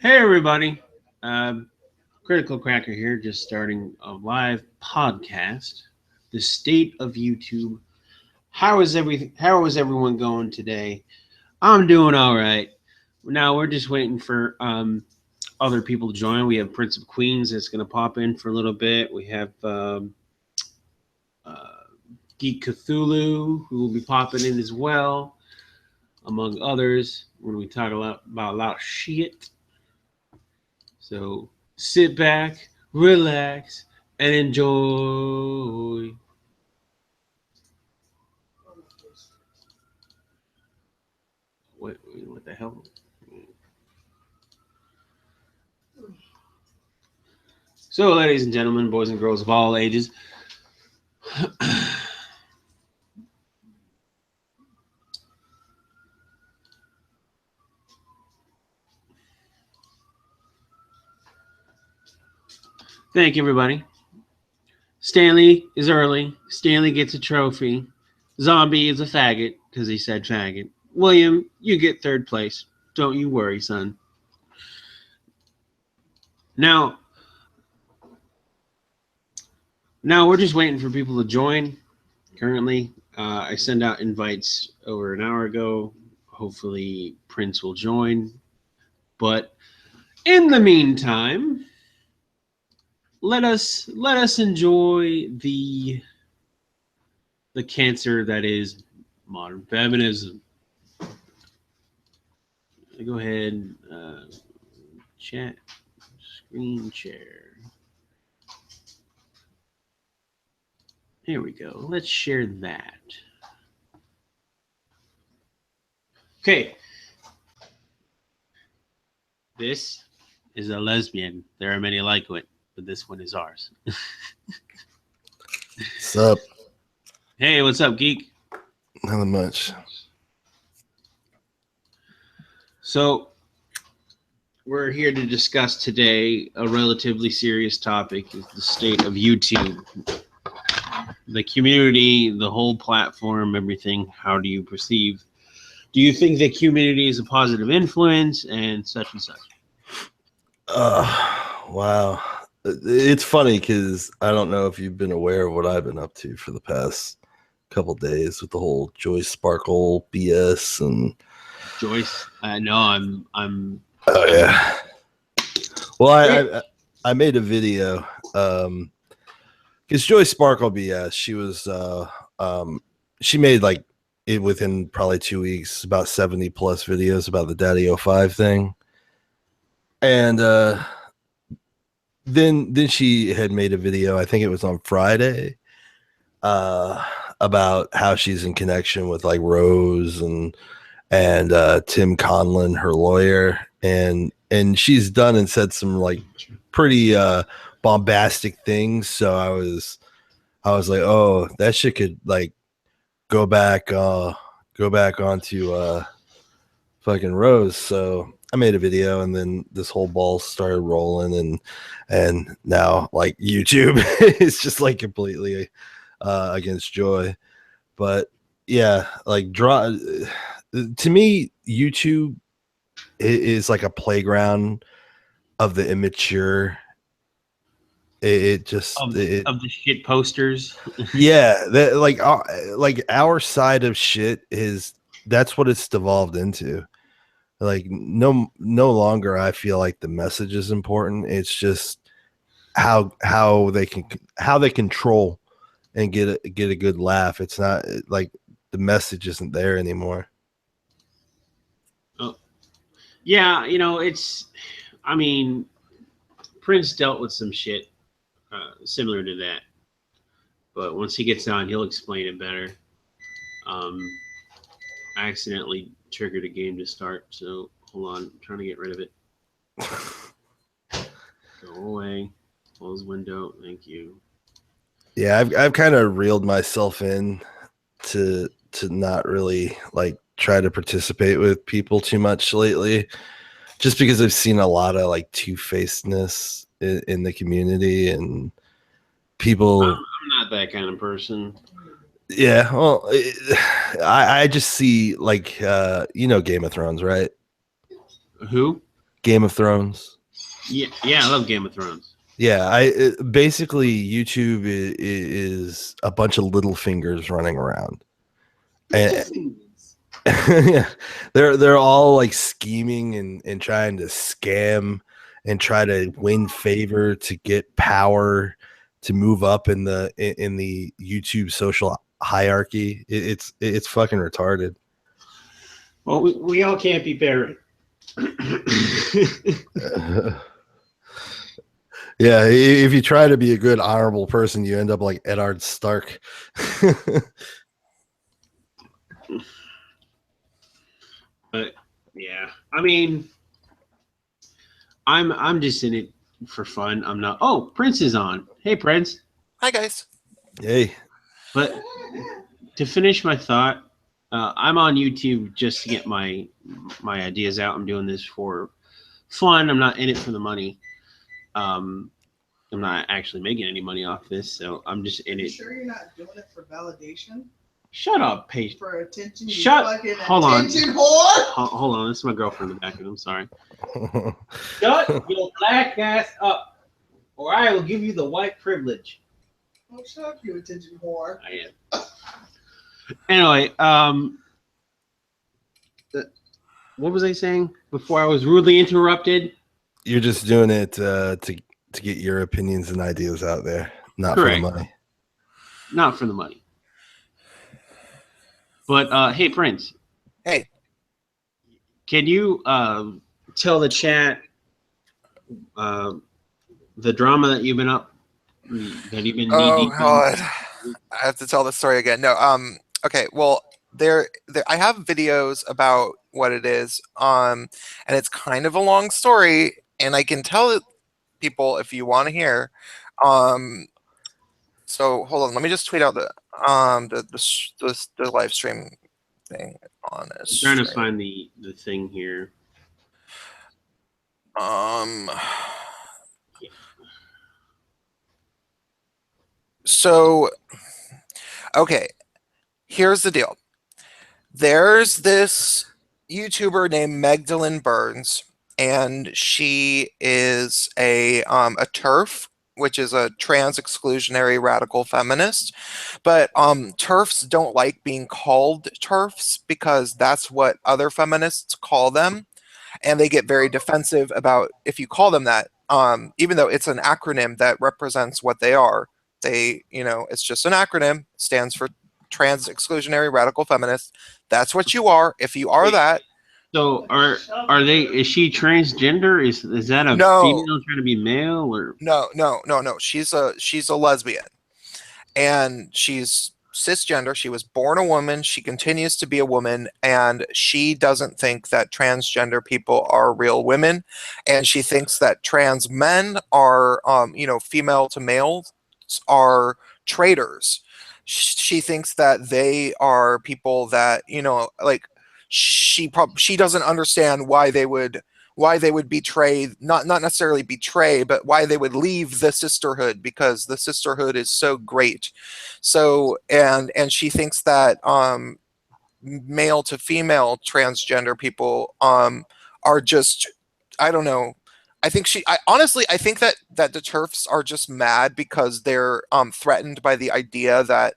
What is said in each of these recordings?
Hey everybody, Critical Cracker here, just starting a live podcast. The state of YouTube. How is everyone going today? I'm doing all right. Now we're just waiting for other people to join. We have Prince of Queens that's going to pop in for a little bit. We have uh, Geek Cthulhu who will be popping in as well, among others. When we talk about a lot of shit. So sit back, relax, and enjoy. What the hell? So, ladies and gentlemen, boys and girls of all ages, thank you, everybody. Stanley is early. Stanley gets a trophy. Zombie is a faggot because he said faggot. William, you get third place. Don't you worry, son. Now we're just waiting for people to join. Currently, I sent out invites over an hour ago. Hopefully, Prince will join. But in the meantime, let us enjoy the cancer that is modern feminism. Go ahead, chat, screen share. Here we go. Let's share that. Okay. This is a lesbian. There are many like it, but this one is ours. What's up? Hey, what's up, geek? Nothing much. So, we're here to discuss today a relatively serious topic, the state of YouTube. The community, the whole platform, everything. How do you perceive? Do you think the community is a positive influence and such and such? Wow. It's funny because I don't know if you've been aware of what I've been up to for the past couple days with the whole Joyce Sparkle BS and Joyce. No, I'm. Oh yeah. Well, I made a video because Joyce Sparkle BS. She was she made like it within probably 2 weeks about 70 plus videos about the Daddy 05 thing, and then she had made a video. I think it was on Friday. About how she's in connection with like Rose and Tim Conlon, her lawyer, and she's done and said some like pretty bombastic things. So I was like, oh, that shit could like go back onto fucking Rose. So I made a video, and then this whole ball started rolling, and now like YouTube is just like completely against Joy. But yeah, like to me, YouTube is like a playground of the immature. It just of the shit posters. Yeah, that like our side of shit is that's what it's devolved into. Like no longer I feel like the message is important. It's just how they control and get a good laugh. It's not like the message isn't there anymore. Oh, yeah, I mean, Prince dealt with some shit similar to that, but once he gets on, he'll explain it better. I accidentally triggered a game to start, so hold on, I'm trying to get rid of it. Go away. Close window. Thank you. Yeah, I've kind of reeled myself in to not really like try to participate with people too much lately, just because I've seen a lot of like two-facedness in the community and people. I'm not that kind of person. Yeah, well, I just see like Game of Thrones, right? Who? Game of Thrones. Yeah, I love Game of Thrones. Yeah, basically YouTube is a bunch of little fingers running around. And, yeah, they're all like scheming and trying to scam and try to win favor to get power to move up in the YouTube social hierarchy. It's fucking retarded. Well, we all can't be buried. Yeah, if you try to be a good, honorable person, you end up like Eddard Stark. But yeah, I mean, I'm just in it for fun. I'm not. Oh, Prince is on. Hey, Prince. Hi, guys. Hey. But to finish my thought, I'm on YouTube just to get my ideas out. I'm doing this for fun. I'm not in it for the money. I'm not actually making any money off this, so I'm just in it. You sure you're not doing it for validation? Shut up, Paige. For attention? Hold on. Attention whore? Hold on. This is my girlfriend in the back of it. I'm sorry. Shut your black ass up, or I will give you the white privilege. Oh, shut up, you attention whore. I am. Anyway, what was I saying before I was rudely interrupted? You're just doing it to get your opinions and ideas out there, not Correct. for the money. Not for the money. But hey, Prince. Hey. Can you tell the chat the drama that you've been up? That you've been Oh God, I have to tell the story again. No, okay. Well, there, I have videos about what it is, and it's kind of a long story, and I can tell people if you want to hear. So hold on, let me just tweet out the live stream thing on this. I'm trying to find the thing here. So, okay, here's the deal. There's this YouTuber named Meg Dylan Burns, and she is a TERF, which is a trans exclusionary radical feminist. But TERFs don't like being called TERFs because that's what other feminists call them, and they get very defensive about if you call them that, even though it's an acronym that represents what they are. They, it's just an acronym, stands for trans exclusionary radical feminist. That's what you are. If you are that. So are they? Is she transgender? Is that a female trying to be male or? No. She's a lesbian, and she's cisgender. She was born a woman. She continues to be a woman, and she doesn't think that transgender people are real women, and she thinks that trans men are, female to male, are traitors. She thinks that they are people that, like she doesn't understand why they would betray, not necessarily betray, but why they would leave the sisterhood, because the sisterhood is so great. So and she thinks that male to female transgender people are just, I don't know. I think I think that the TERFs are just mad because they're threatened by the idea that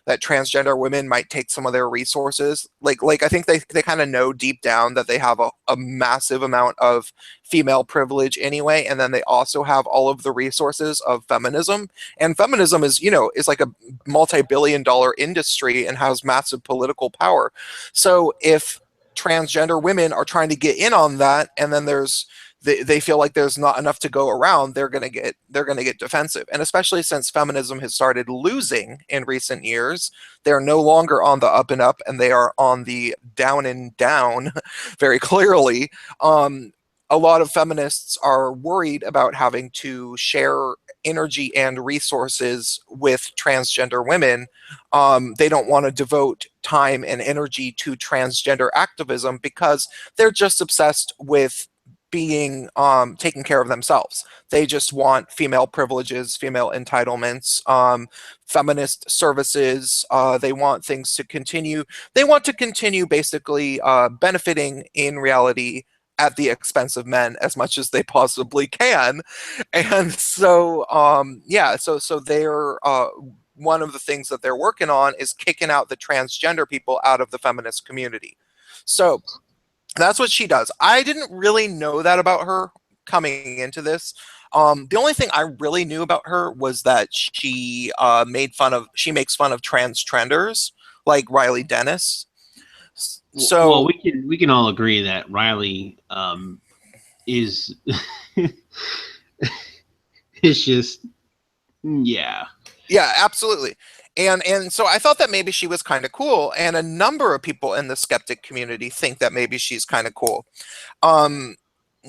transgender women might take some of their resources. Like I think they kind of know deep down that they have a massive amount of female privilege anyway, and then they also have all of the resources of feminism. And feminism is, is like a multi-billion-dollar industry and has massive political power. So if transgender women are trying to get in on that, and then they feel like there's not enough to go around, they're gonna get defensive. And especially since feminism has started losing in recent years, they're no longer on the up and up, and they are on the down and down very clearly. A lot of feminists are worried about having to share energy and resources with transgender women. They don't want to devote time and energy to transgender activism because they're just obsessed with being taking care of themselves. They just want female privileges, female entitlements, feminist services. They want things to continue. They want to continue basically benefiting in reality at the expense of men as much as they possibly can. And so so they're one of the things that they're working on is kicking out the transgender people out of the feminist community. So that's what she does. I didn't really know that about her coming into this. The only thing I really knew about her was that she makes fun of trenders like Riley Dennis. So well, we can all agree that Riley is it's just yeah. Yeah, absolutely. And so I thought that maybe she was kind of cool, and a number of people in the skeptic community think that maybe she's kind of cool.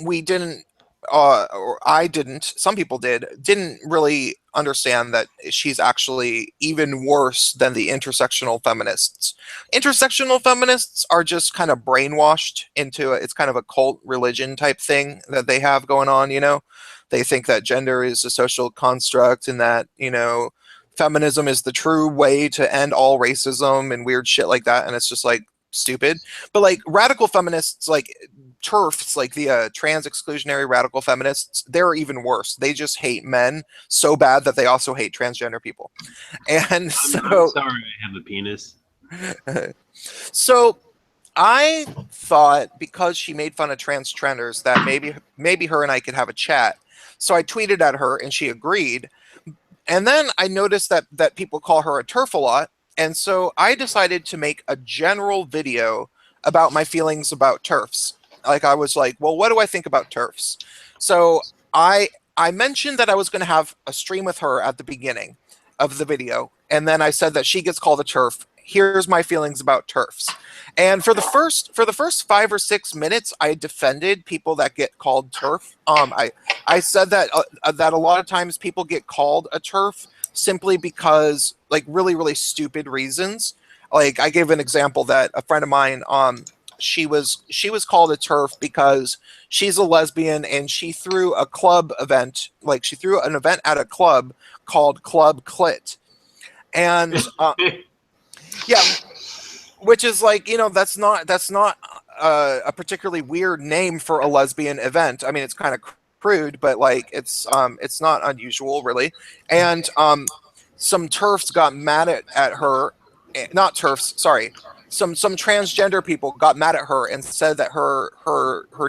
We didn't, or I didn't, some people didn't really understand that she's actually even worse than the intersectional feminists. Intersectional feminists are just kind of brainwashed into it's kind of a cult religion type thing that they have going on, you know? They think that gender is a social construct and that, you know, feminism is the true way to end all racism and weird shit like that. And it's just like stupid. But like radical feminists, like TERFs, like the trans exclusionary radical feminists, they're even worse. They just hate men so bad that they also hate transgender people. And I'm sorry I have a penis. So I thought because she made fun of trenders that maybe her and I could have a chat. So I tweeted at her and she agreed. And then I noticed that people call her a TERF a lot. And so I decided to make a general video about my feelings about TERFs. Like I was like, well, what do I think about TERFs? So I mentioned that I was going to have a stream with her at the beginning of the video. And then I said that she gets called a TERF. Here's my feelings about TERFs. And for the first 5 or 6 minutes, I defended people that get called TERF. I said that that a lot of times people get called a TERF simply because like really, really stupid reasons. Like I gave an example that a friend of mine, she was called a TERF because she's a lesbian and she threw a club event, like she threw an event at a club called Club Clit. And yeah, which is like, you know, that's not a particularly weird name for a lesbian event. I mean, it's kind of crude, but like it's not unusual really. And some TERFs got mad at her, not TERFs, sorry. Some transgender people got mad at her and said that her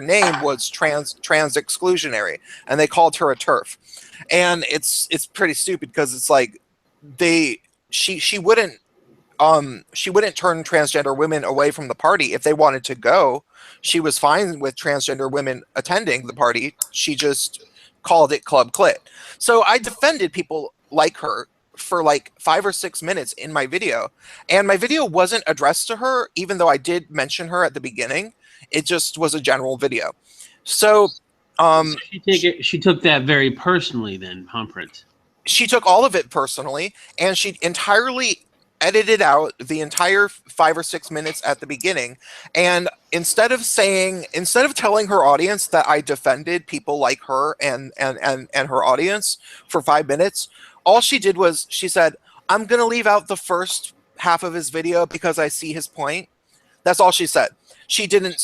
name was trans exclusionary, and they called her a TERF. And it's pretty stupid because it's like she wouldn't turn transgender women away from the party if they wanted to go. She was fine with transgender women attending the party. She just called it Club Clit. So I defended people like her for like 5 or 6 minutes in my video. And my video wasn't addressed to her, even though I did mention her at the beginning. It just was a general video. So she took that very personally then, Humprint. She took all of it personally, and she entirely edited out the entire 5 or 6 minutes at the beginning. And instead of telling her audience that I defended people like her and her audience for 5 minutes, all she did was she said, I'm going to leave out the first half of his video because I see his point. That's all she said. She didn't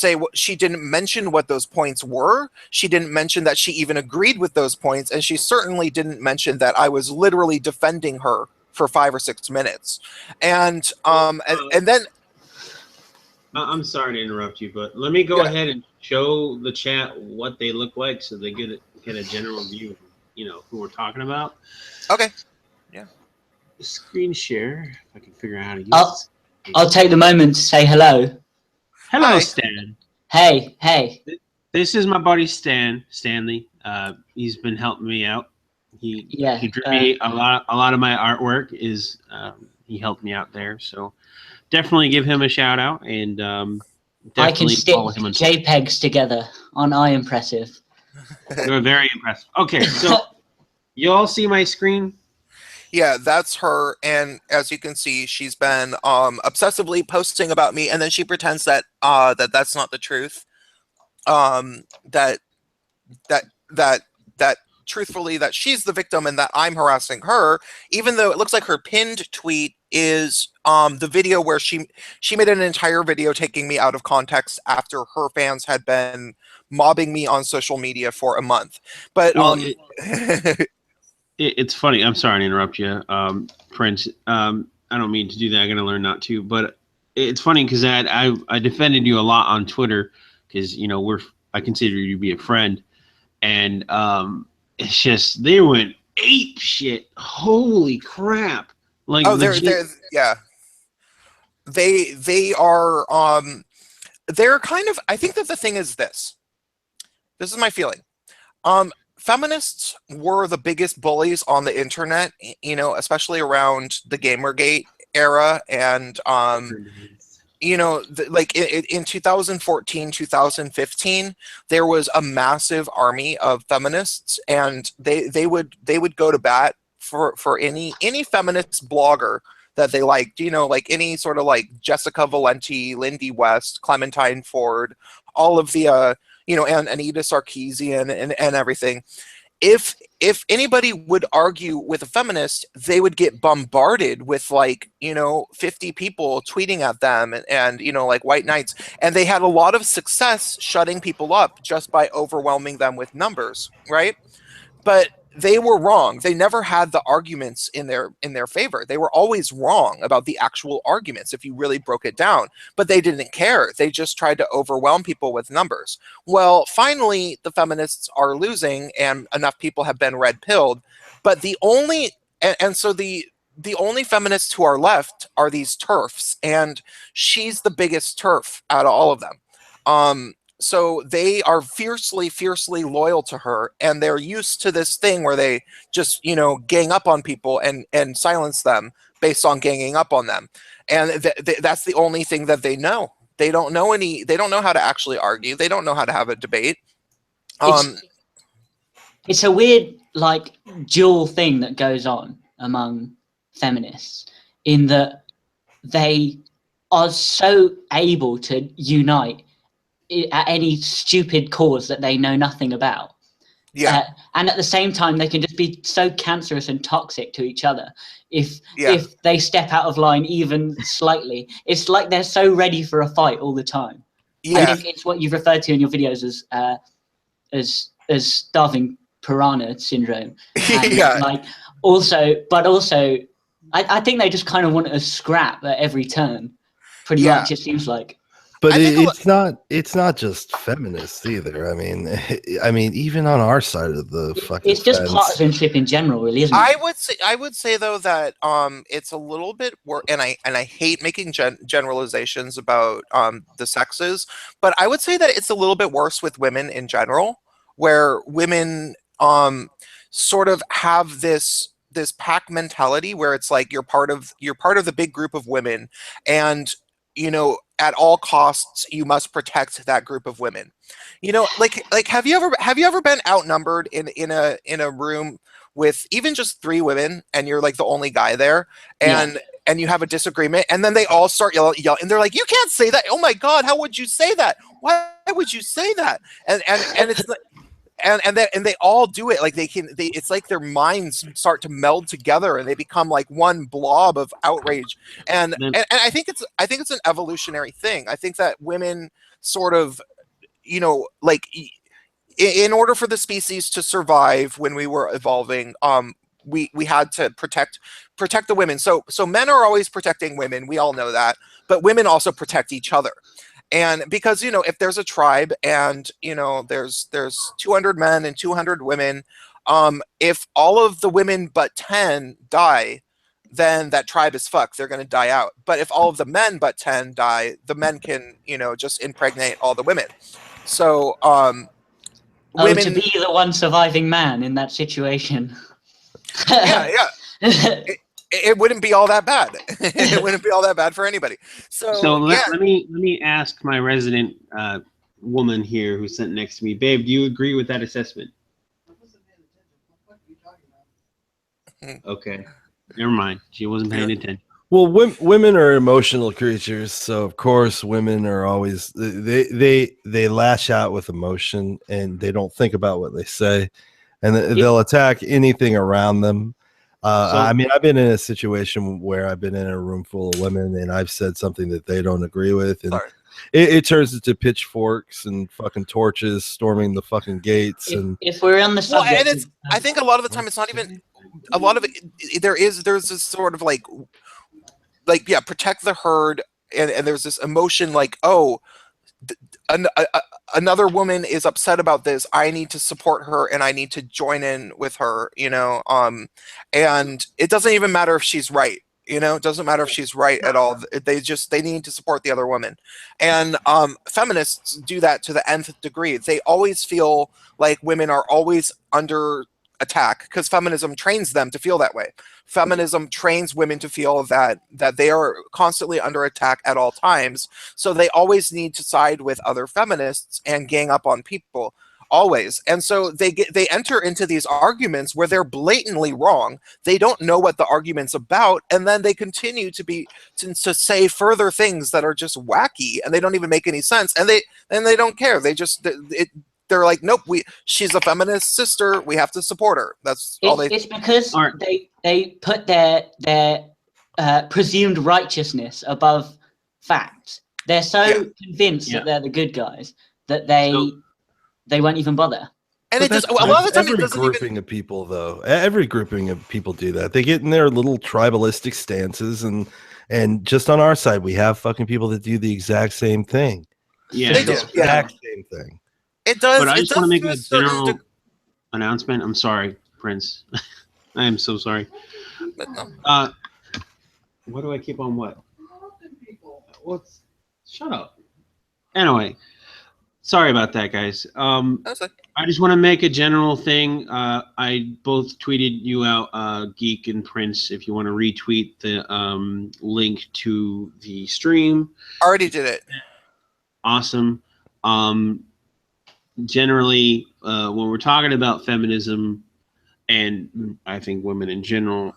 mention what those points were. She didn't mention that she even agreed with those points. And she certainly didn't mention that I was literally defending her for 5 or 6 minutes. And then I'm sorry to interrupt you, but let me go ahead and show the chat what they look like so they get a general view of, you know, who we're talking about. Okay. Yeah. Screen share, if I can figure out how to use it. I'll take the moment to say hello. Hello, Hi. Stan. Hey. This is my buddy Stanley. He's been helping me out. He drew me a lot of my artwork is he helped me out there. So definitely give him a shout out and I can definitely stick follow him on JPEGs together. Aren't I impressive? You're very impressive. Okay, so you all see my screen? Yeah, that's her. And as you can see, she's been obsessively posting about me, and then she pretends that that's not the truth. That truthfully that she's the victim and that I'm harassing her, even though it looks like her pinned tweet is the video where she made an entire video taking me out of context after her fans had been mobbing me on social media for a month. But Well, it's funny. I'm sorry to interrupt you, Prince. I don't mean to do that. I'm gonna learn not to. But it's funny because I defended you a lot on Twitter because I consider you to be a friend, and it's just they went ape shit. Holy crap! Like they're yeah. They are they're kind of, I think that the thing is this. This is my feeling. Feminists were the biggest bullies on the internet, especially around the Gamergate era, and like in 2014, 2015, there was a massive army of feminists, and they would go to bat for any feminist blogger that they liked, like any sort of like Jessica Valenti, Lindy West, Clementine Ford, all of the and Anita Sarkeesian and everything. If anybody would argue with a feminist, they would get bombarded with 50 people tweeting at them and like white knights. And they had a lot of success shutting people up just by overwhelming them with numbers, right? But they were wrong. They never had the arguments in their favor. They were always wrong about the actual arguments if you really broke it down. But they didn't care. They just tried to overwhelm people with numbers. Well, finally, the feminists are losing, and enough people have been red-pilled. But the only feminists who are left are these TERFs, and she's the biggest TERF out of all of them. So they are fiercely, fiercely loyal to her, and they're used to this thing where they just, gang up on people and silence them based on ganging up on them. And that's the only thing that they know. They don't know how to actually argue. They don't know how to have a debate. It's a weird, dual thing that goes on among feminists in that they are so able to unite at any stupid cause that they know nothing about. Yeah. And at the same time, they can just be so cancerous and toxic to each other. If they step out of line even slightly, it's like they're so ready for a fight all the time. Yeah. And it's what you've referred to in your videos as starving piranha syndrome. And Yeah. also, I think they just kind of want a scrap at every turn. Pretty much, it seems like. But it's not just feminists either. I mean, even on our side of the fucking it's just fence, partisanship in general, really, isn't it? I would say though that it's a little bit worse, and I hate making generalizations about the sexes, but I would say that it's a little bit worse with women in general, where women sort of have this pack mentality where it's like you're part of the big group of women, and at all costs you must protect that group of women. Like have you ever been outnumbered in a room with even just 3 women, and you're like the only guy there, and you have a disagreement, and then they all start yelling, and they're like, you can't say that. Oh my God, how would you say that? Why would you say that? And it's like, and they all do it like it's like their minds start to meld together, and they become like one blob of outrage. And I think it's an evolutionary thing. I think that women sort of, in order for the species to survive when we were evolving, we had to protect the women. So men are always protecting women. We all know that, but women also protect each other. And because, if there's a tribe and, there's 200 men and 200 women, if all of the women but 10 die, then that tribe is fucked. They're going to die out. But if all of the men but 10 die, the men can, just impregnate all the women. So, women... to be the one surviving man in that situation. Yeah. It wouldn't be all that bad. It wouldn't be all that bad for anybody. So let me ask my resident woman here who's sitting next to me, babe. Do you agree with that assessment? I wasn't paying attention. What are you talking about? Okay, never mind. She wasn't paying attention. Well, women are emotional creatures, so of course women are always they lash out with emotion, and they don't think about what they say, and they'll attack anything around them. I mean, I've been in a situation where I've been in a room full of women and I've said something that they don't agree with, and it turns into pitchforks and fucking torches storming the fucking gates. If we're on the subject, and it's, I think a lot of the time it's not even a lot of it. There's this sort of like yeah, protect the herd, and there's this emotion like, oh, another woman is upset about this, I need to support her and I need to join in with her, you know, and it doesn't even matter if she's right, you know, it doesn't matter if she's right at all. They need to support the other woman. And feminists do that to the nth degree. They always feel like women are always under attack because feminism trains them to feel that way. Feminism trains women to feel that they are constantly under attack at all times. So they always need to side with other feminists and gang up on people, always. And so they enter into these arguments where they're blatantly wrong. They don't know what the argument's about, and then they continue to say further things that are just wacky and they don't even make any sense. And they don't care. They're like, nope, she's a feminist sister, we have to support her. That's all they. It's because they put their presumed righteousness above facts. They're so convinced that they're the good guys that they won't even bother. And it just a lot of the time every grouping of people, though, every grouping of people do that. They get in their little tribalistic stances, and just on our side, we have fucking people that do the exact same thing. Yeah, they do. Exact same thing. It does. But I just want to make a general certain announcement. I'm sorry, Prince. I am so sorry. But no. What do I keep on what? Shut up. Anyway, sorry about that, guys. That's like, I just want to make a general thing. I both tweeted you out, Geek and Prince, if you want to retweet the link to the stream. already did it. Awesome. Generally, when we're talking about feminism, and I think women in general,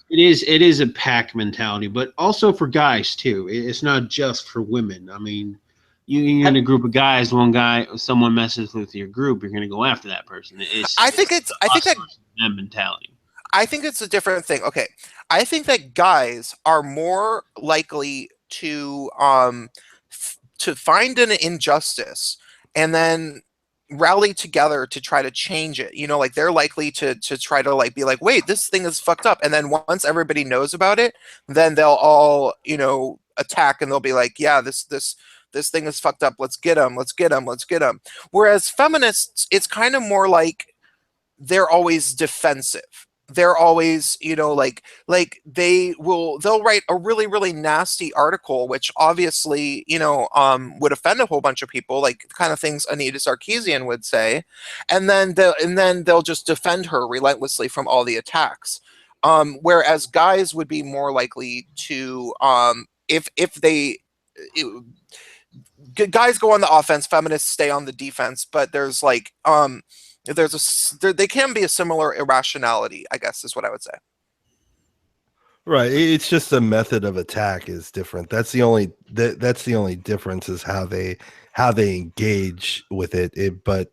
it is a pack mentality, but also for guys too. It's not just for women. I mean, you're in a group of guys. Someone messes with your group, you're going to go after that person. I think that mentality. I think it's a different thing. Okay, I think that guys are more likely to find an injustice and then rally together to try to change it. You know, like they're likely to try to like be like, wait, this thing is fucked up. And then once everybody knows about it, then they'll all, you know, attack and they'll be like, yeah, this thing is fucked up. Let's get them. Let's get them. Let's get them. Whereas feminists, it's kind of more like they're always defensive. They're always, you know, like they'll write a really, really nasty article, which obviously, you know, would offend a whole bunch of people, like the kind of things Anita Sarkeesian would say, and then they'll just defend her relentlessly from all the attacks. Whereas guys would be more likely to, guys go on the offense, feminists stay on the defense, but there's like, they can be a similar irrationality, I guess is what I would say. Right. It's just the method of attack is different. That's the only difference is how they engage with it. But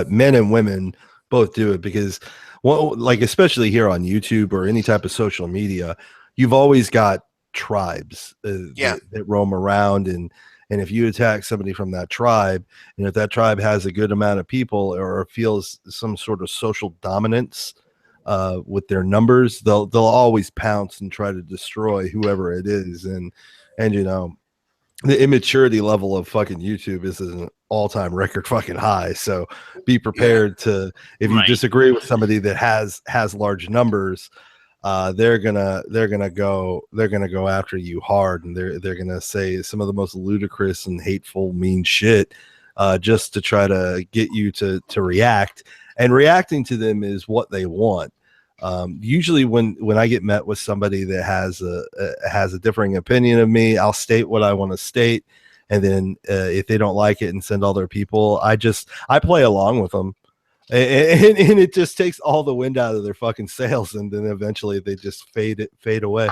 men and women both do it because, well, like especially here on YouTube or any type of social media, you've always got tribes that roam around, and if you attack somebody from that tribe, and if that tribe has a good amount of people or feels some sort of social dominance with their numbers, they'll always pounce and try to destroy whoever it is. And you know, the immaturity level of fucking YouTube is an all-time record fucking high. So be prepared to, if you disagree with somebody that has large numbers, they're gonna go after you hard, and they're gonna say some of the most ludicrous and hateful, mean shit, just to try to get you to react. And reacting to them is what they want. Usually, when I get met with somebody that has a differing opinion of me, I'll state what I want to state, and then if they don't like it and send all their people, I play along with them. And it just takes all the wind out of their fucking sails, and then eventually they just fade away.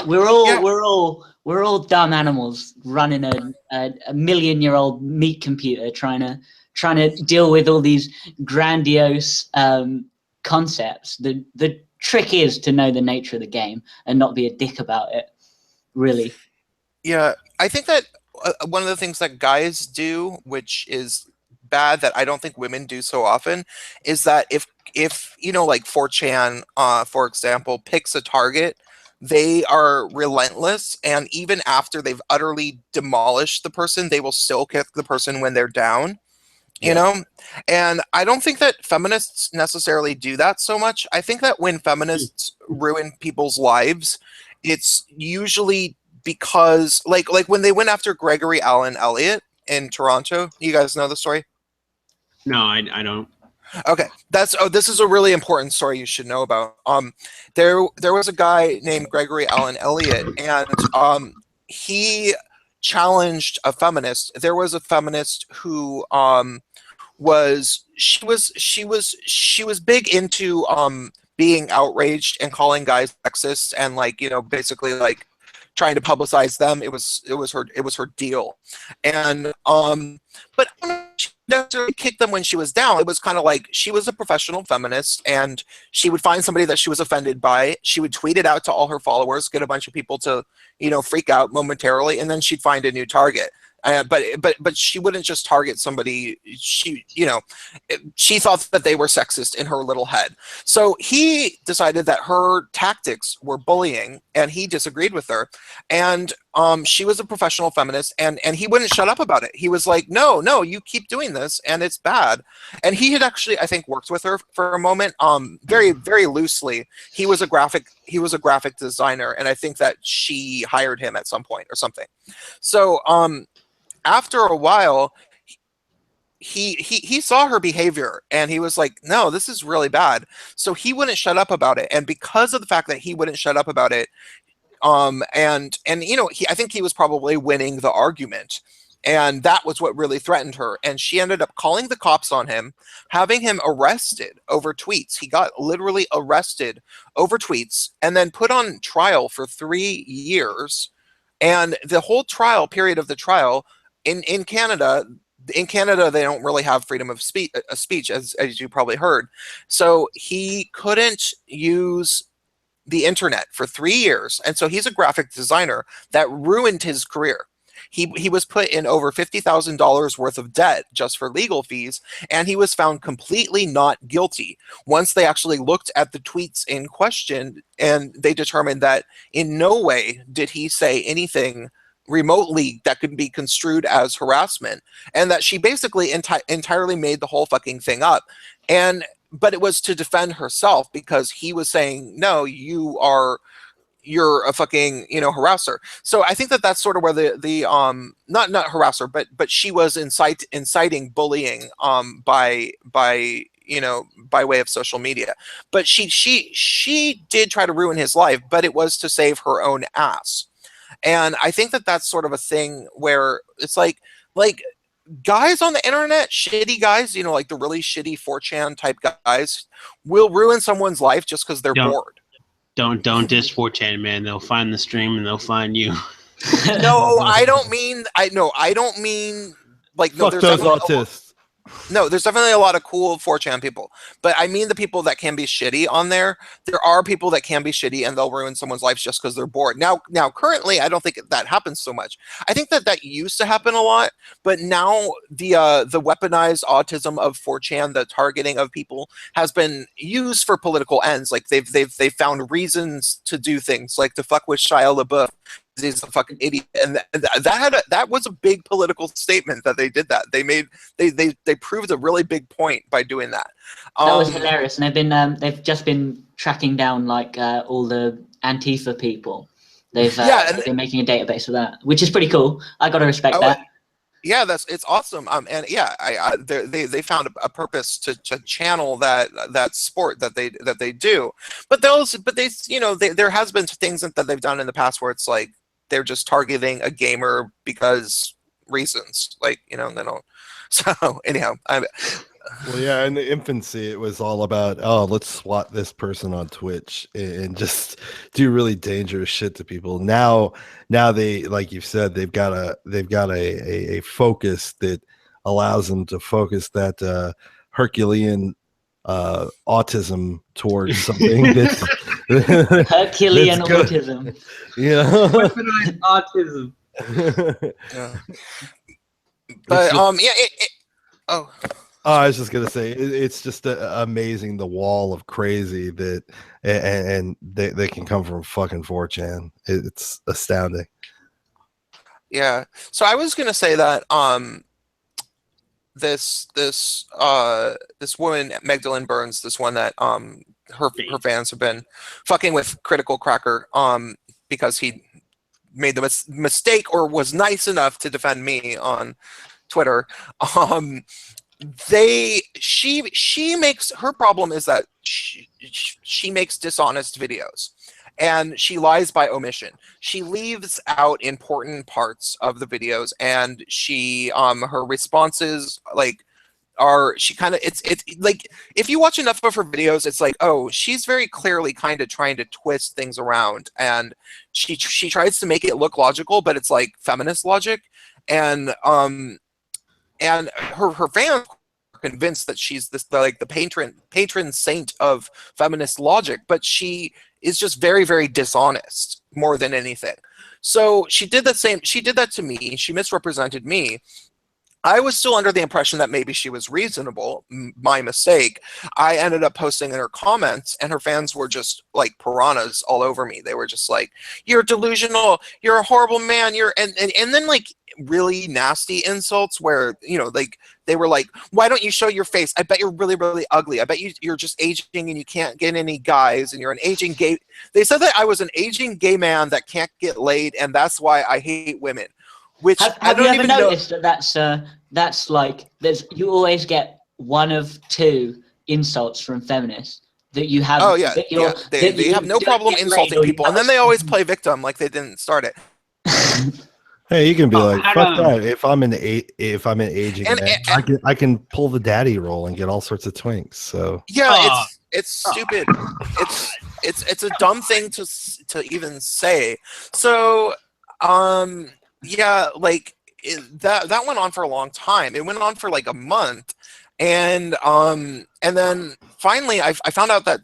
We're all dumb animals running a million-year-old meat computer trying to deal with all these grandiose concepts. The trick is to know the nature of the game and not be a dick about it. Really. Yeah, I think that one of the things that guys do, which is bad that I don't think women do so often, is that if you know, like 4chan, for example, picks a target, they are relentless, and even after they've utterly demolished the person, they will still kick the person when they're down. You know, and I don't think that feminists necessarily do that so much. I think that when feminists ruin people's lives, it's usually because like when they went after Gregory Allen Elliott in Toronto. You guys know the story? No, I don't. Okay, this is a really important story you should know about. There was a guy named Gregory Allen Elliott, and he challenged a feminist. There was a feminist who was big into being outraged and calling guys sexist, and like, you know, basically like trying to publicize them. It was her deal. And but she necessarily kicked them when she was down. It was kind of like she was a professional feminist, and she would find somebody that she was offended by. She would tweet it out to all her followers, get a bunch of people to, you know, freak out momentarily, and then she'd find a new target. But she wouldn't just target somebody. She, you know, she thought that they were sexist in her little head. So he decided that her tactics were bullying, and he disagreed with her. And she was a professional feminist, and he wouldn't shut up about it. He was like, no, you keep doing this, and it's bad. And he had actually, I think, worked with her for a moment, very, very loosely. He was a graphic designer, and I think that she hired him at some point or something. So after a while, he saw her behavior, and he was like, no, this is really bad. So he wouldn't shut up about it. And because of the fact that he wouldn't shut up about it, and you know, I think he was probably winning the argument, and that was what really threatened her. And she ended up calling the cops on him, having him arrested over tweets. He got literally arrested over tweets, and then put on trial for 3 years. And the whole trial period of the trial, in Canada, they don't really have freedom of speech, as you probably heard. So he couldn't use the internet for 3 years. And so he's a graphic designer. That ruined his career. He was put in over $50,000 worth of debt just for legal fees, and he was found completely not guilty once they actually looked at the tweets in question, and they determined that in no way did he say anything remotely that could be construed as harassment, and that she basically entirely made the whole fucking thing up. But it was to defend herself, because he was saying, no, you're a fucking, you know, harasser. So I think that that's sort of where the not harasser, but she was inciting bullying by you know, by way of social media. But she did try to ruin his life, but it was to save her own ass. And I think that that's sort of a thing where it's like guys on the internet, shitty guys, you know, like the really shitty 4chan type guys, will ruin someone's life just because they're bored. Don't diss 4chan, man. They'll find the stream and they'll find you. No, I don't mean like, no, Fuck those autists. No, there's definitely a lot of cool 4chan people, but I mean the people that can be shitty on there. There are people that can be shitty and they'll ruin someone's life just because they're bored. Now, currently, I don't think that happens so much. I think that used to happen a lot, but now the weaponized autism of 4chan, the targeting of people, has been used for political ends. Like they've found reasons to do things, like to fuck with Shia LaBeouf. He's a fucking idiot, and that was a big political statement that they did that. They proved a really big point by doing that. That was hilarious, and they've just been tracking down like all the Antifa people. They've been making a database of that, which is pretty cool. I gotta respect that. Yeah, it's awesome. And yeah, they found a purpose to channel that sport that they do. But they you know, there has been things that they've done in the past where it's like they're just targeting a gamer because reasons, like, you know, they don't. So anyhow, well, yeah, in the infancy, it was all about, oh, let's swat this person on Twitch and just do really dangerous shit to people. Now they, like you've said, they've got a focus that allows them to focus that Herculean autism towards something that's Herculean that's good. autism. Yeah. Weaponized autism. Yeah. It's But just- yeah. Oh. Oh, I was just gonna say it's just amazing the wall of crazy that and they can come from fucking 4chan. It's astounding. Yeah. So I was gonna say that this woman, Meg Dylan Burns, this one that her fans have been fucking with Critical Cracker because he made the mistake or was nice enough to defend me on Twitter. She makes, her problem is that she makes dishonest videos and she lies by omission. She leaves out important parts of the videos, and she her responses it's like, if you watch enough of her videos, it's like, oh, she's very clearly kind of trying to twist things around, and she tries to make it look logical, but it's like feminist logic, and her fans are convinced that she's the patron saint of feminist logic, but she is just very, very dishonest more than anything. So she did that to me. She misrepresented me. I was still under the impression that maybe she was reasonable. My mistake. I ended up posting in her comments, and her fans were just like piranhas all over me. They were just like, "You're delusional. You're a horrible man. And then like really nasty insults where, you know, like they were like, "Why don't you show your face? I bet you're really, really ugly. I bet you're just aging and you can't get any guys, and you're an aging gay." They said that I was an aging gay man that can't get laid, and that's why I hate women. Which have you ever noticed that's like, you always get one of two insults from feminists that you have. Oh yeah, they have no problem insulting people, and then they always play victim like they didn't start it. Hey, you can be like, fuck on. that. If I'm an aging man, I can pull the daddy roll and get all sorts of twinks. So yeah, it's stupid. It's a dumb thing to even say. So yeah, like that went on for a long time. It went on for like a month, and then finally I found out that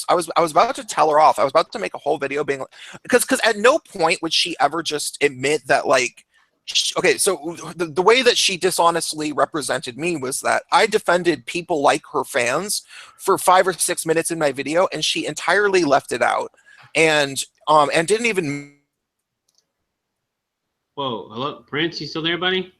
I was about to tell her off. I was about to make a whole video being like, because at no point would she ever just admit that, like, okay, so the way that she dishonestly represented me was that I defended people like her fans for 5 or 6 minutes in my video, and she entirely left it out, and didn't even. Whoa, hello, Prince, you still there, buddy?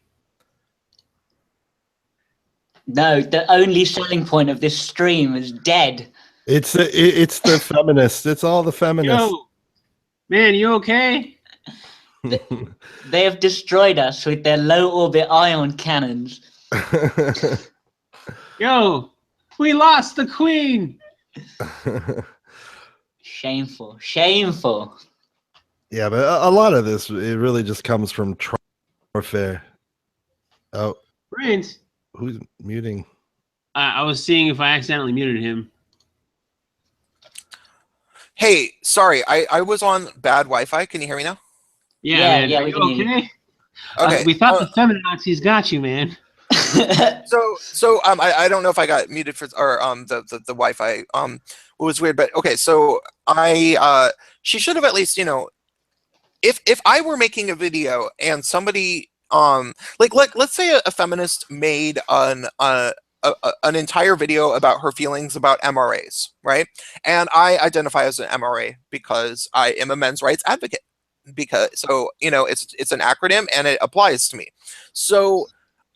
No, the only selling point of this stream is dead. it's the feminists. It's all the feminists. Yo, man, you okay? They have destroyed us with their low orbit ion cannons. Yo, we lost the queen. Shameful, shameful. Yeah, but a lot of this, it really just comes from warfare. Oh, Prince, who's muting? I was seeing if I accidentally muted him. Hey, sorry, I was on bad Wi-Fi. Can you hear me now? Yeah, Yeah, man. yeah, Are we you can hear you. okay? Okay. We thought the feminazis got you, man. So I don't know if I got muted for the Wi-Fi it was weird, but okay, so she should have at least, you know, if I were making a video and somebody like let's say a feminist made an entire video about her feelings about MRAs, right? And I identify as an MRA because I am a men's rights advocate. Because, so, you know, it's an acronym and it applies to me. So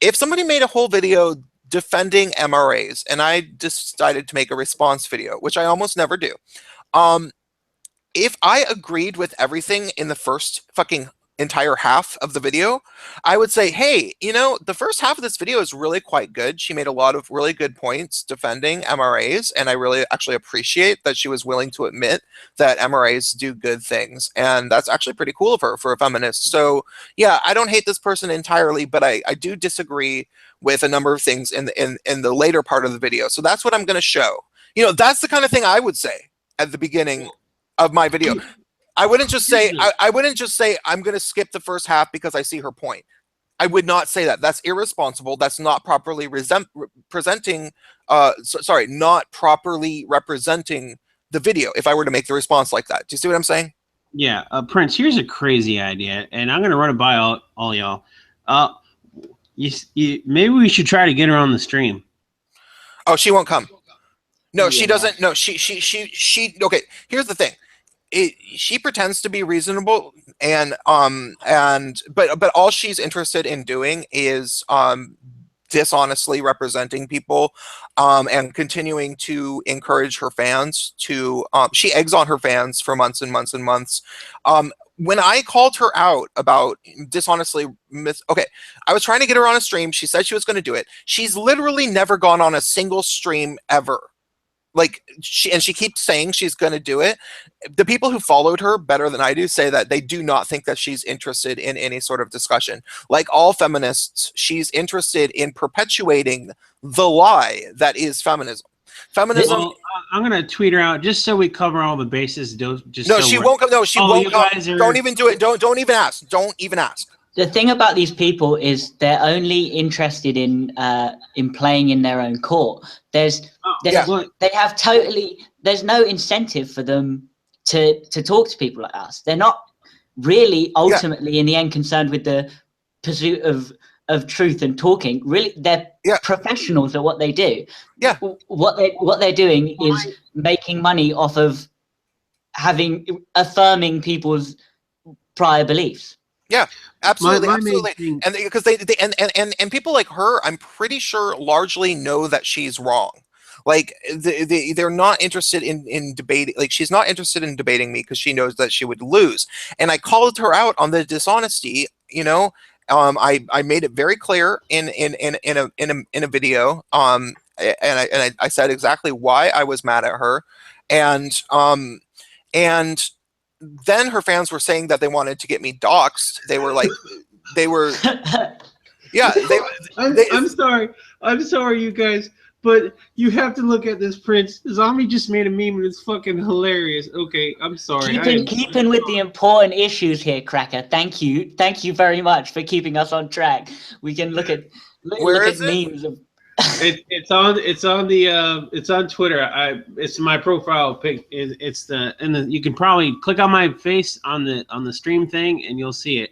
if somebody made a whole video defending MRAs and I decided to make a response video, which I almost never do, if I agreed with everything in the first fucking entire half of the video, I would say, hey, you know, the first half of this video is really quite good. She made a lot of really good points defending MRAs, and I really actually appreciate that she was willing to admit that MRAs do good things, and that's actually pretty cool of her for a feminist. So yeah, I don't hate this person entirely, but I do disagree with a number of things in the later part of the video. So that's what I'm going to show. You know, that's the kind of thing I would say at the beginning of my video. I wouldn't just say I'm going to skip the first half because I see her point. I would not say that. That's irresponsible. That's not properly presenting. Not properly representing the video. If I were to make the response like that, do you see what I'm saying? Yeah, Prince. Here's a crazy idea, and I'm gonna run it by all y'all. Maybe we should try to get her on the stream. Oh, she won't come. No, she Yeah. doesn't. No, she. Okay, here's the thing. She pretends to be reasonable, but all she's interested in doing is dishonestly representing people, and continuing to encourage her fans to. She eggs on her fans for months and months and months. When I called her out about dishonestly I was trying to get her on a stream. She said she was going to do it. She's literally never gone on a single stream ever. Like she keeps saying she's going to do it. The people who followed her better than I do say that they do not think that she's interested in any sort of discussion. Like all feminists, she's interested in perpetuating the lie that is feminism. Feminism. Well, I'm gonna tweet her out just so we cover all the bases. Just No, so she we're- won't come. No, she Oh, won't you come. guys are- Don't even do it. Don't even ask. Don't even ask. The thing about these people is they're only interested in playing in their own court. There's Yeah. Look, they have there's no incentive for them to talk to people like us. They're not really ultimately in the end concerned with the pursuit of truth and talking. Really, they're professionals at what they do. Yeah. What they're doing is making money off of affirming people's prior beliefs. Yeah, absolutely, my main absolutely. thing- And because and people like her, I'm pretty sure largely know that she's wrong. Like they're not interested in debating. Like she's not interested in debating me because she knows that she would lose. And I called her out on the dishonesty. You know, I made it very clear in a video. And I said exactly why I was mad at her, and then her fans were saying that they wanted to get me doxxed. They were like, yeah. I'm sorry, you guys, but you have to look at this, Prince. Zombie just made a meme and it's fucking hilarious. Okay, I'm sorry. Keeping with the important issues here, Cracker. Thank you very much for keeping us on track. We can look at memes of. It's on Twitter. It's my profile pic. You can probably click on my face on the stream thing and you'll see it.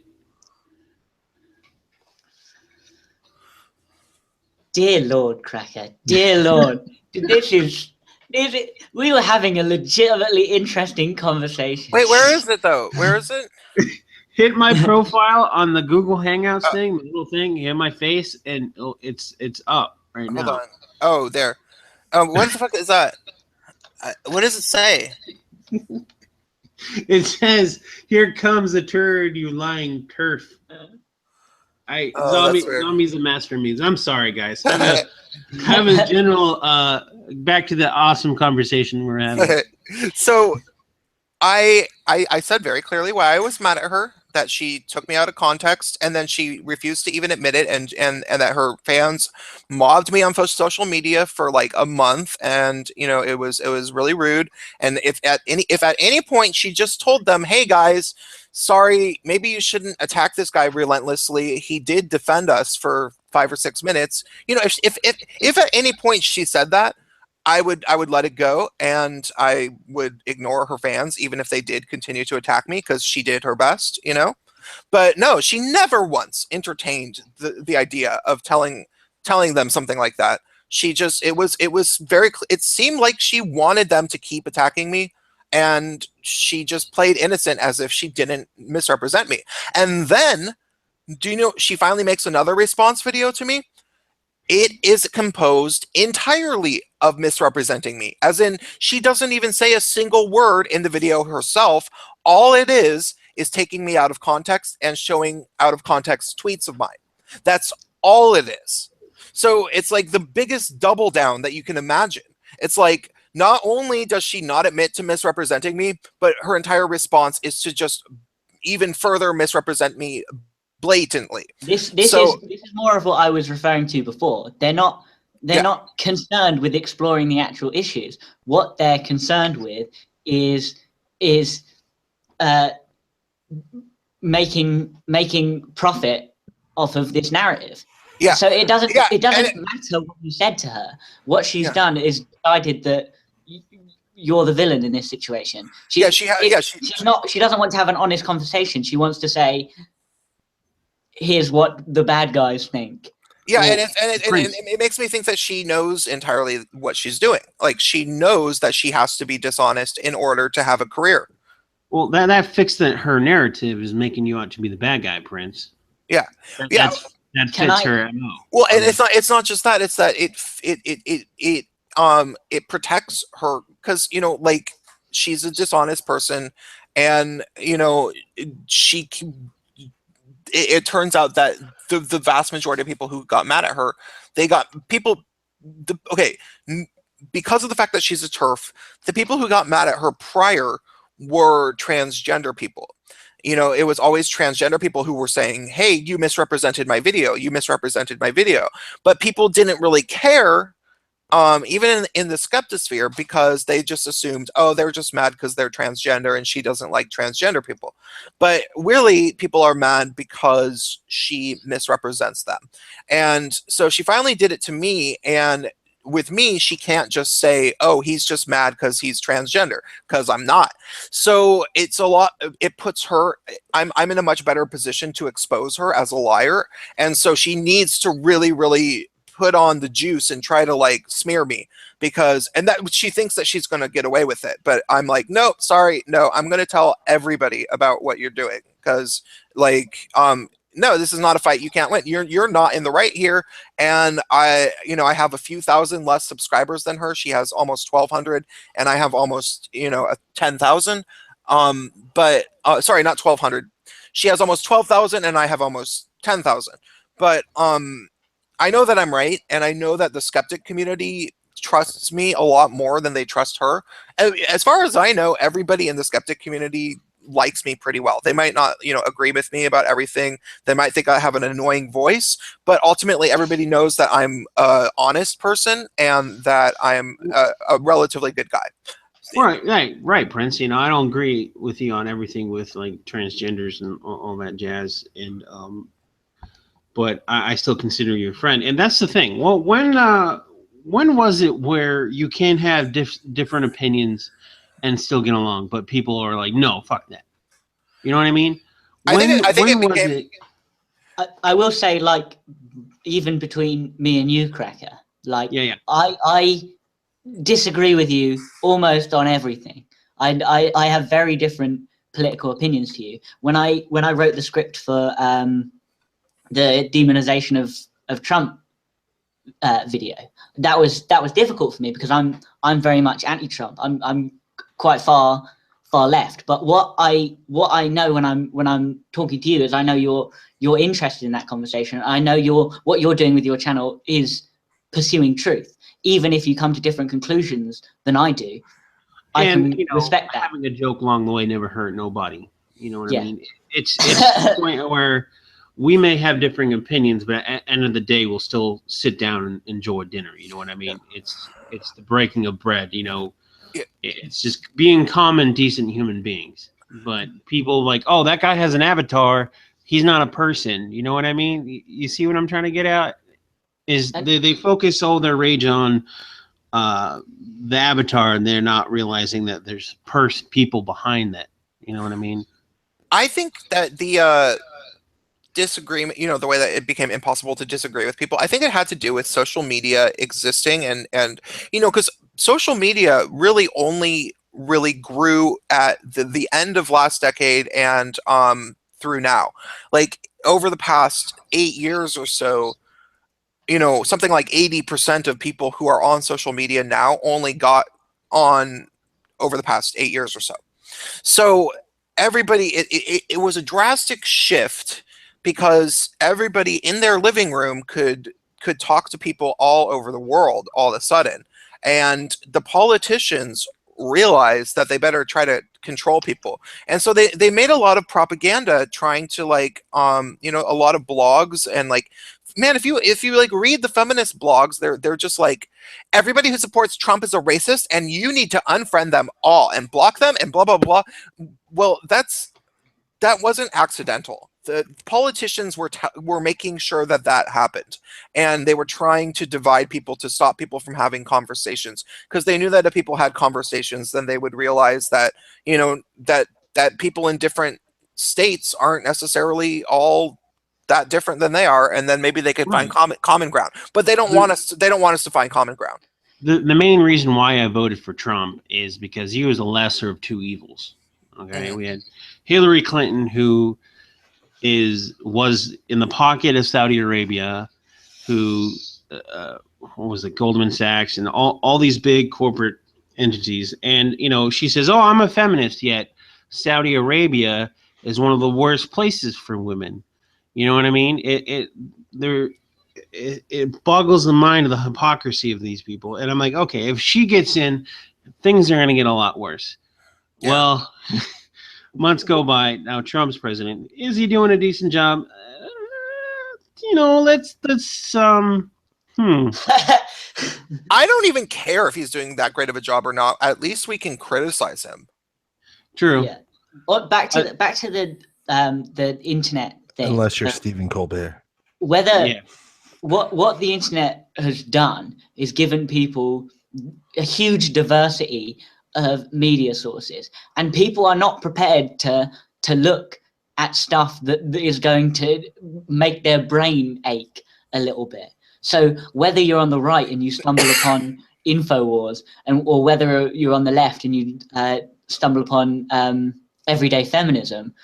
Dear Lord, Cracker. Dear Lord. We were having a legitimately interesting conversation. Wait, where is it though? Where is it? Hit my profile on the Google Hangouts thing, the little thing. Hit my face, and it's up right now. Hold on. Oh, there. What the fuck is that? What does it say? It says, "Here comes a turd, you lying turf." Zombie's a master means. I'm sorry, guys. Have a general. Back to the awesome conversation we're having. So, I said very clearly why I was mad at her. That she took me out of context, and then she refused to even admit it, and that her fans mobbed me on social media for like a month, and you know it was really rude. And if at any point she just told them, "Hey guys, sorry, maybe you shouldn't attack this guy relentlessly. He did defend us for 5 or 6 minutes." You know, if at any point she said that, I would let it go, and I would ignore her fans even if they did continue to attack me because she did her best, you know. But no, she never once entertained the idea of telling them something like that. She just it seemed like she wanted them to keep attacking me, and she just played innocent as if she didn't misrepresent me. And then, do you know, she finally makes another response video to me. It is composed entirely of misrepresenting me. As in, she doesn't even say a single word in the video herself. All it is taking me out of context and showing out of context tweets of mine. That's all it is. So it's like the biggest double down that you can imagine. It's like, not only does she not admit to misrepresenting me, but her entire response is to just even further misrepresent me blatantly. This is more of what I was referring to before. They're not concerned with exploring the actual issues. What they're concerned with is making profit off of this narrative. Yeah. So it doesn't Yeah, matter what you said to her. What she's done is decided that you're the villain in this situation. She doesn't want to have an honest conversation. She wants to say, here's what the bad guys think. Yeah, and it makes me think that she knows entirely what she's doing. Like, she knows that she has to be dishonest in order to have a career. Well, that fixed her narrative is making you out to be the bad guy, Prince. Yeah, that fits her. Well, and it's not just that. It's that it protects her because, you know, like, she's a dishonest person, and, you know, it turns out that the vast majority of people who got mad at her, because of the fact that she's a TERF, the people who got mad at her prior were transgender people. You know, it was always transgender people who were saying, hey, you misrepresented my video. You misrepresented my video. But people didn't really care, even in the skeptosphere, because they just assumed, oh, they're just mad because they're transgender and she doesn't like transgender people. But really, people are mad because she misrepresents them. And so she finally did it to me, and with me, she can't just say, oh, he's just mad because he's transgender, because I'm not. So it's a lot, it puts her, I'm in a much better position to expose her as a liar. And so she needs to really, really put on the juice and try to, like, smear me, because, and that she thinks that she's going to get away with it. But I'm like, nope, sorry, no, I'm going to tell everybody about what you're doing, because, like, no, this is not a fight you can't win. You're not in the right here. And I have a few thousand less subscribers than her. She has almost 1,200, and I have almost, 10,000. But sorry, not 1,200. She has almost 12,000, and I have almost 10,000. But I know that I'm right, and I know that the skeptic community trusts me a lot more than they trust her. As far as I know, everybody in the skeptic community likes me pretty well. They might not, agree with me about everything. They might think I have an annoying voice, but ultimately everybody knows that I'm an honest person and that I'm a relatively good guy. Right, Prince. I don't agree with you on everything with, like, transgenders and all that jazz, and but I still consider you a friend. And that's the thing. Well, when was it where you can have different opinions and still get along, but people are like, no, fuck that. You know what I mean? I think it became. I will say, like, even between me and you, Cracker, like, I disagree with you almost on everything. I have very different political opinions to you. When I wrote the script for the demonization of Trump video, that was difficult for me because I'm very much anti-Trump. I'm quite far left, but what I know when I'm talking to you is I know you're interested in that conversation. I know what you're doing with your channel is pursuing truth, even if you come to different conclusions than I do. I can respect that. Having a joke along the way never hurt nobody. You know what I mean? It's the point where we may have differing opinions, but at the end of the day, we'll still sit down and enjoy dinner. You know what I mean? It's the breaking of bread. It's just being common, decent human beings. But people like, oh, that guy has an avatar. He's not a person. You know what I mean? You see what I'm trying to get at? Is they focus all their rage on the avatar, and they're not realizing that there's people behind that. You know what I mean? I think that the disagreement, the way that it became impossible to disagree with people, I think it had to do with social media existing and because social media really only grew at the end of last decade and through now. Like, over the past 8 years or so, something like 80% of people who are on social media now only got on over the past 8 years or so. So everybody, it was a drastic shift, because everybody in their living room could talk to people all over the world all of a sudden. And the politicians realized that they better try to control people. And so they made a lot of propaganda trying to, like, a lot of blogs, and, like, man, if you like read the feminist blogs, they're just like, everybody who supports Trump is a racist and you need to unfriend them all and block them and blah, blah, blah. Well, that wasn't accidental. the politicians were making sure that that happened, and they were trying to divide people to stop people from having conversations, because they knew that if people had conversations, then they would realize that, you know, that people in different states aren't necessarily all that different than they are, and then maybe they could find common ground. But they don't want us to find common ground. The main reason why I voted for Trump is because he was a lesser of two evils. Okay, we had Hillary Clinton, who was in the pocket of Saudi Arabia, who what was it, Goldman Sachs, and all these big corporate entities. And you know, she says, "Oh, I'm a feminist," yet Saudi Arabia is one of the worst places for women. You know what I mean? It boggles the mind of the hypocrisy of these people. And I'm like, okay, if she gets in, things are going to get a lot worse. Yeah. Well, months go by. Now Trump's president. Is he doing a decent job? You know, let's I don't even care if he's doing that great of a job or not. At least we can criticize him. True. Yeah. Well, back to the internet thing. Unless you're Stephen Colbert. Whether what the internet has done is given people a huge diversity of media sources, and people are not prepared to look at stuff that is going to make their brain ache a little bit. So whether you're on the right and you stumble upon InfoWars, or whether you're on the left and you stumble upon everyday feminism,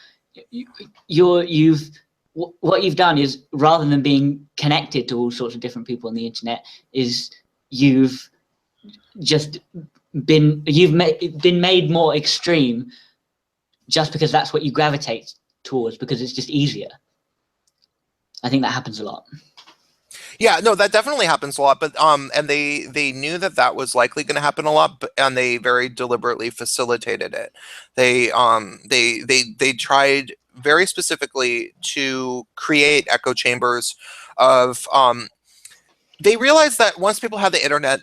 what you've done is, rather than being connected to all sorts of different people on the internet, is you've been made more extreme, just because that's what you gravitate towards, because it's just easier. I think that happens a lot. Yeah, no, that definitely happens a lot. But and they knew that was likely going to happen a lot, and they very deliberately facilitated it. They tried very specifically to create echo chambers of. They realized that once people had the internet,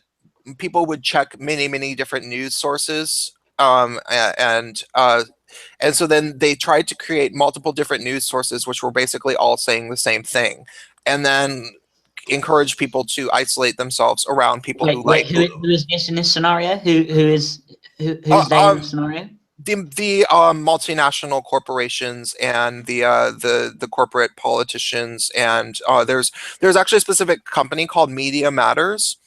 people would check many different news sources, and so then they tried to create multiple different news sources, which were basically all saying the same thing, and then encourage people to isolate themselves around people who is this in this scenario? Who's they in this scenario? The multinational corporations and the corporate politicians, and there's actually a specific company called Media Matters,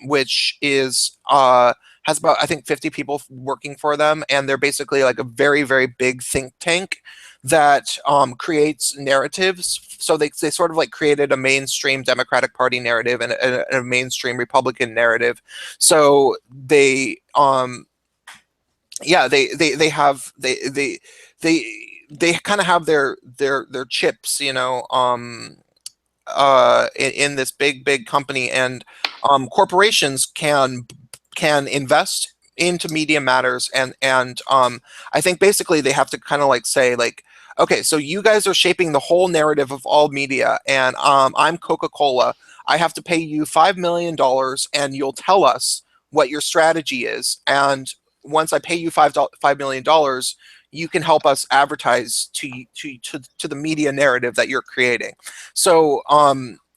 which is has about, I think, 50 people working for them, and they're basically like a very big think tank that creates narratives. So they sort of like created a mainstream Democratic Party narrative and a mainstream Republican narrative. So they kind of have their chips, you know, in this big company, and corporations can invest into Media Matters, and I think basically they have to kind of like say, like, okay, so you guys are shaping the whole narrative of all media, and I'm Coca-Cola. I have to pay you $5 million, and you'll tell us what your strategy is, and once I pay you $5 million, you can help us advertise to the media narrative that you're creating. So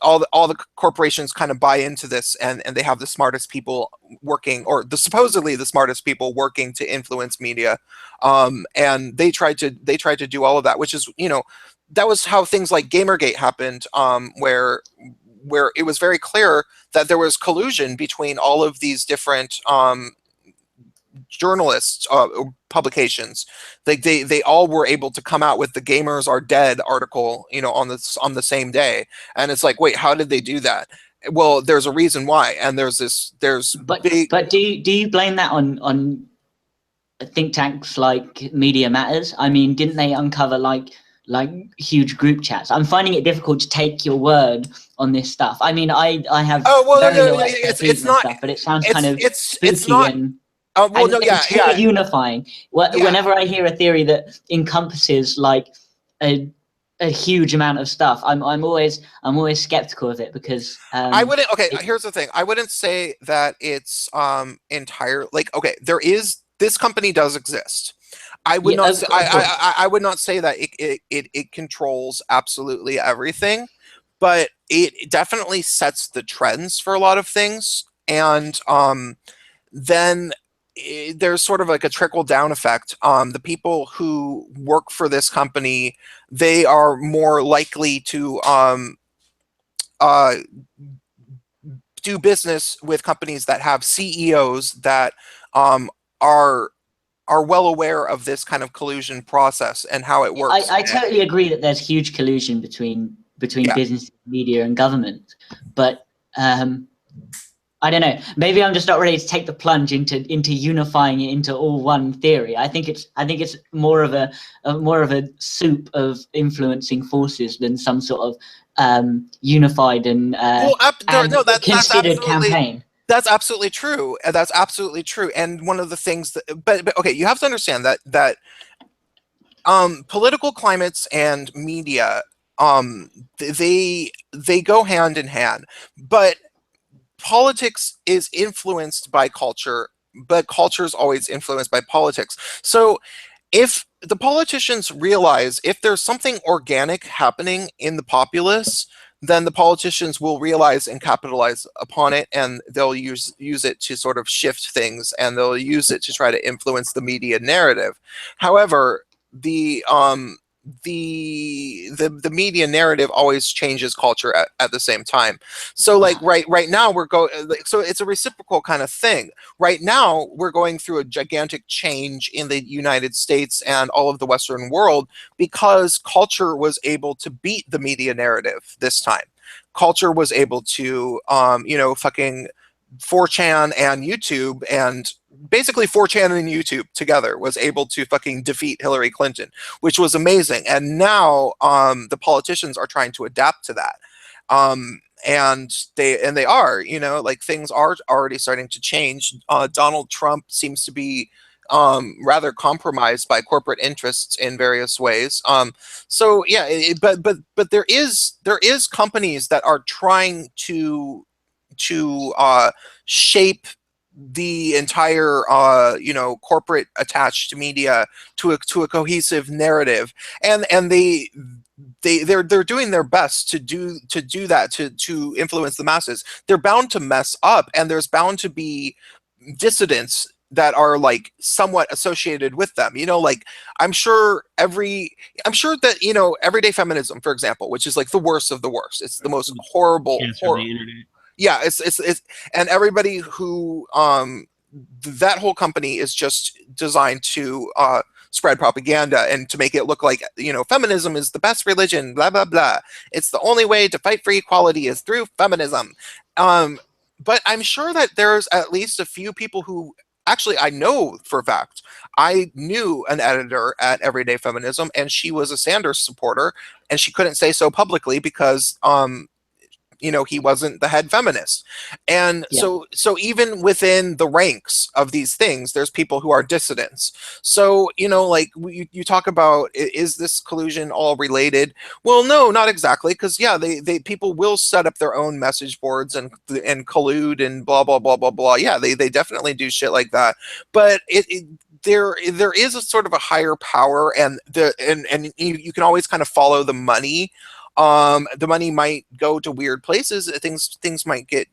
all the corporations kind of buy into this, and they have the smartest people working, or supposedly the smartest people working to influence media, and they tried to do all of that, which is, you know, that was how things like Gamergate happened, where it was very clear that there was collusion between all of these different journalists, publications. They all were able to come out with the "Gamers Are Dead" article, you know, on the same day, and it's like, wait, how did they do that? Well, there's a reason why, and but do you blame that on think tanks like Media Matters? I mean, didn't they uncover like huge group chats? I'm finding it difficult to take your word on this stuff. I mean, I have it's not stuff, but it sounds kind of spooky, it's not, and it's unifying. Whenever I hear a theory that encompasses like a huge amount of stuff, I'm always skeptical of it, because I wouldn't. Okay, here's the thing. I wouldn't say that it's entire. Like, okay, this company does exist. I would Yeah, not. of Say, course. I would not say that it controls absolutely everything, but it definitely sets the trends for a lot of things, and then there's sort of like a trickle down effect. The people who work for this company, they are more likely to uh, do business with companies that have CEOs that are well aware of this kind of collusion process and how it works. I totally agree that there's huge collusion between Yeah. business, media, and government, but I don't know. Maybe I'm just not ready to take the plunge into unifying it into all one theory. I think it's more of a soup of influencing forces than some sort of unified and That's considered absolutely campaign. That's absolutely true. That's absolutely true. And one of the things that, but okay, you have to understand that political climates and media, they go hand in hand. But politics is influenced by culture, but culture is always influenced by politics. So if the politicians realize if there's something organic happening in the populace, then the politicians will realize and capitalize upon it, and they'll use it to sort of shift things, and they'll use it to try to influence the media narrative. However, the media narrative always changes culture at the same time. So like right now so it's a reciprocal kind of thing. Right now we're going through a gigantic change in the United States and all of the Western world because culture was able to beat the media narrative this time. Culture was able to fucking 4chan and YouTube, and basically 4chan and YouTube together was able to fucking defeat Hillary Clinton, which was amazing. And now the politicians are trying to adapt to that. And they are, like things are already starting to change. Donald Trump seems to be rather compromised by corporate interests in various ways. So yeah, but there is companies that are trying to shape the entire corporate attached media to a cohesive narrative, and they're doing their best to do that, to influence the masses. They're bound to mess up, and there's bound to be dissidents that are like somewhat associated with them. Like I'm sure that everyday feminism, for example, which is like the worst of the worst. It's the most horrible. The internet. Yeah, it's and everybody who that whole company is just designed to spread propaganda and to make it look like feminism is the best religion, blah blah blah. It's the only way to fight for equality is through feminism. But I'm sure that there's at least a few people who actually, I know for a fact, I knew an editor at Everyday Feminism, and she was a Sanders supporter, and she couldn't say so publicly because he wasn't the head feminist. And so even within the ranks of these things, there's people who are dissidents. So, like you talk about, is this collusion all related? Well, no, not exactly. Cause they people will set up their own message boards and collude and blah, blah, blah, blah, blah. Yeah, they definitely do shit like that. But there is a sort of a higher power, and you can always kind of follow the money. The money might go to weird places. Things might get,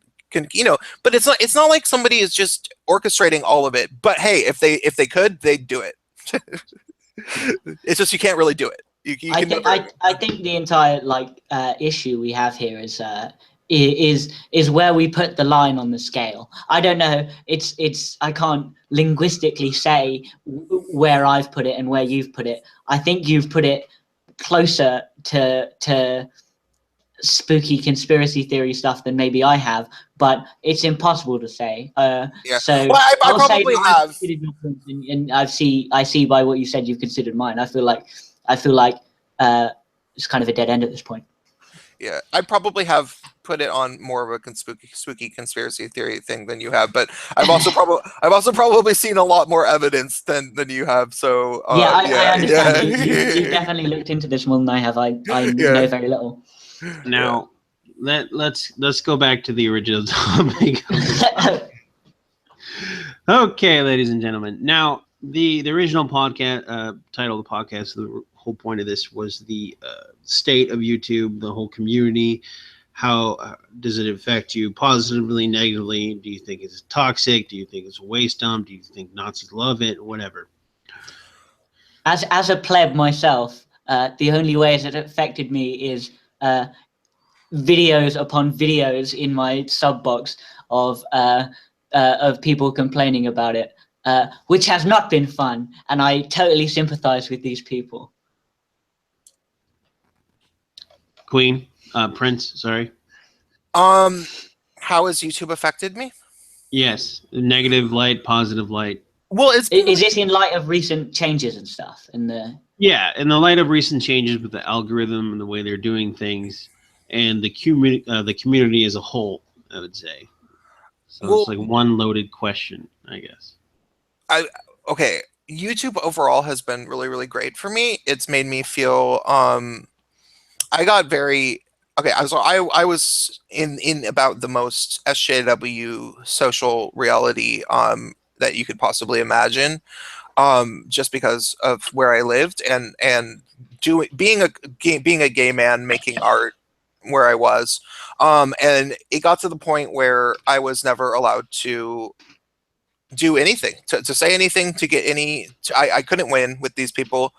but it's not like somebody is just orchestrating all of it. But hey, if they could, they'd do it. It's just you can't really do it. I think the entire issue we have here is where we put the line on the scale. I don't know. I can't linguistically say where I've put it and where you've put it. I think you've put it closer to spooky conspiracy theory stuff than maybe I have, but it's impossible to say. So well, I probably have. And I see by what you said you've considered mine. I feel like it's kind of a dead end at this point. Yeah, I probably have put it on more of a spooky conspiracy theory thing than you have, but I've also probably seen a lot more evidence than you have. So I understand. Yeah. You've definitely looked into this more than I have. I know very little. Now, let's go back to the original topic. Okay, ladies and gentlemen. Now, the original podcast title of the podcast, the whole point of this was the state of YouTube, the whole community. How does it affect you positively, negatively? Do you think it's toxic? Do you think it's a waste dump? Do you think Nazis love it? Whatever. As a pleb myself, the only ways it affected me is videos upon videos in my sub box of people complaining about it, which has not been fun, and I totally sympathize with these people. Queen, Prince, sorry. How has YouTube affected me? Yes, negative light, positive light. Well, Is this in light of recent changes and stuff? Yeah, in the light of recent changes with the algorithm and the way they're doing things, and the community as a whole, I would say. So Well, it's like one loaded question, I guess. Okay, YouTube overall has been really, really great for me. It's made me feel I got very okay. I was in about the most SJW social reality that you could possibly imagine, just because of where I lived and being a gay man making art where I was, and it got to the point where I was never allowed to do anything, to say anything, to get any. I couldn't win with these people.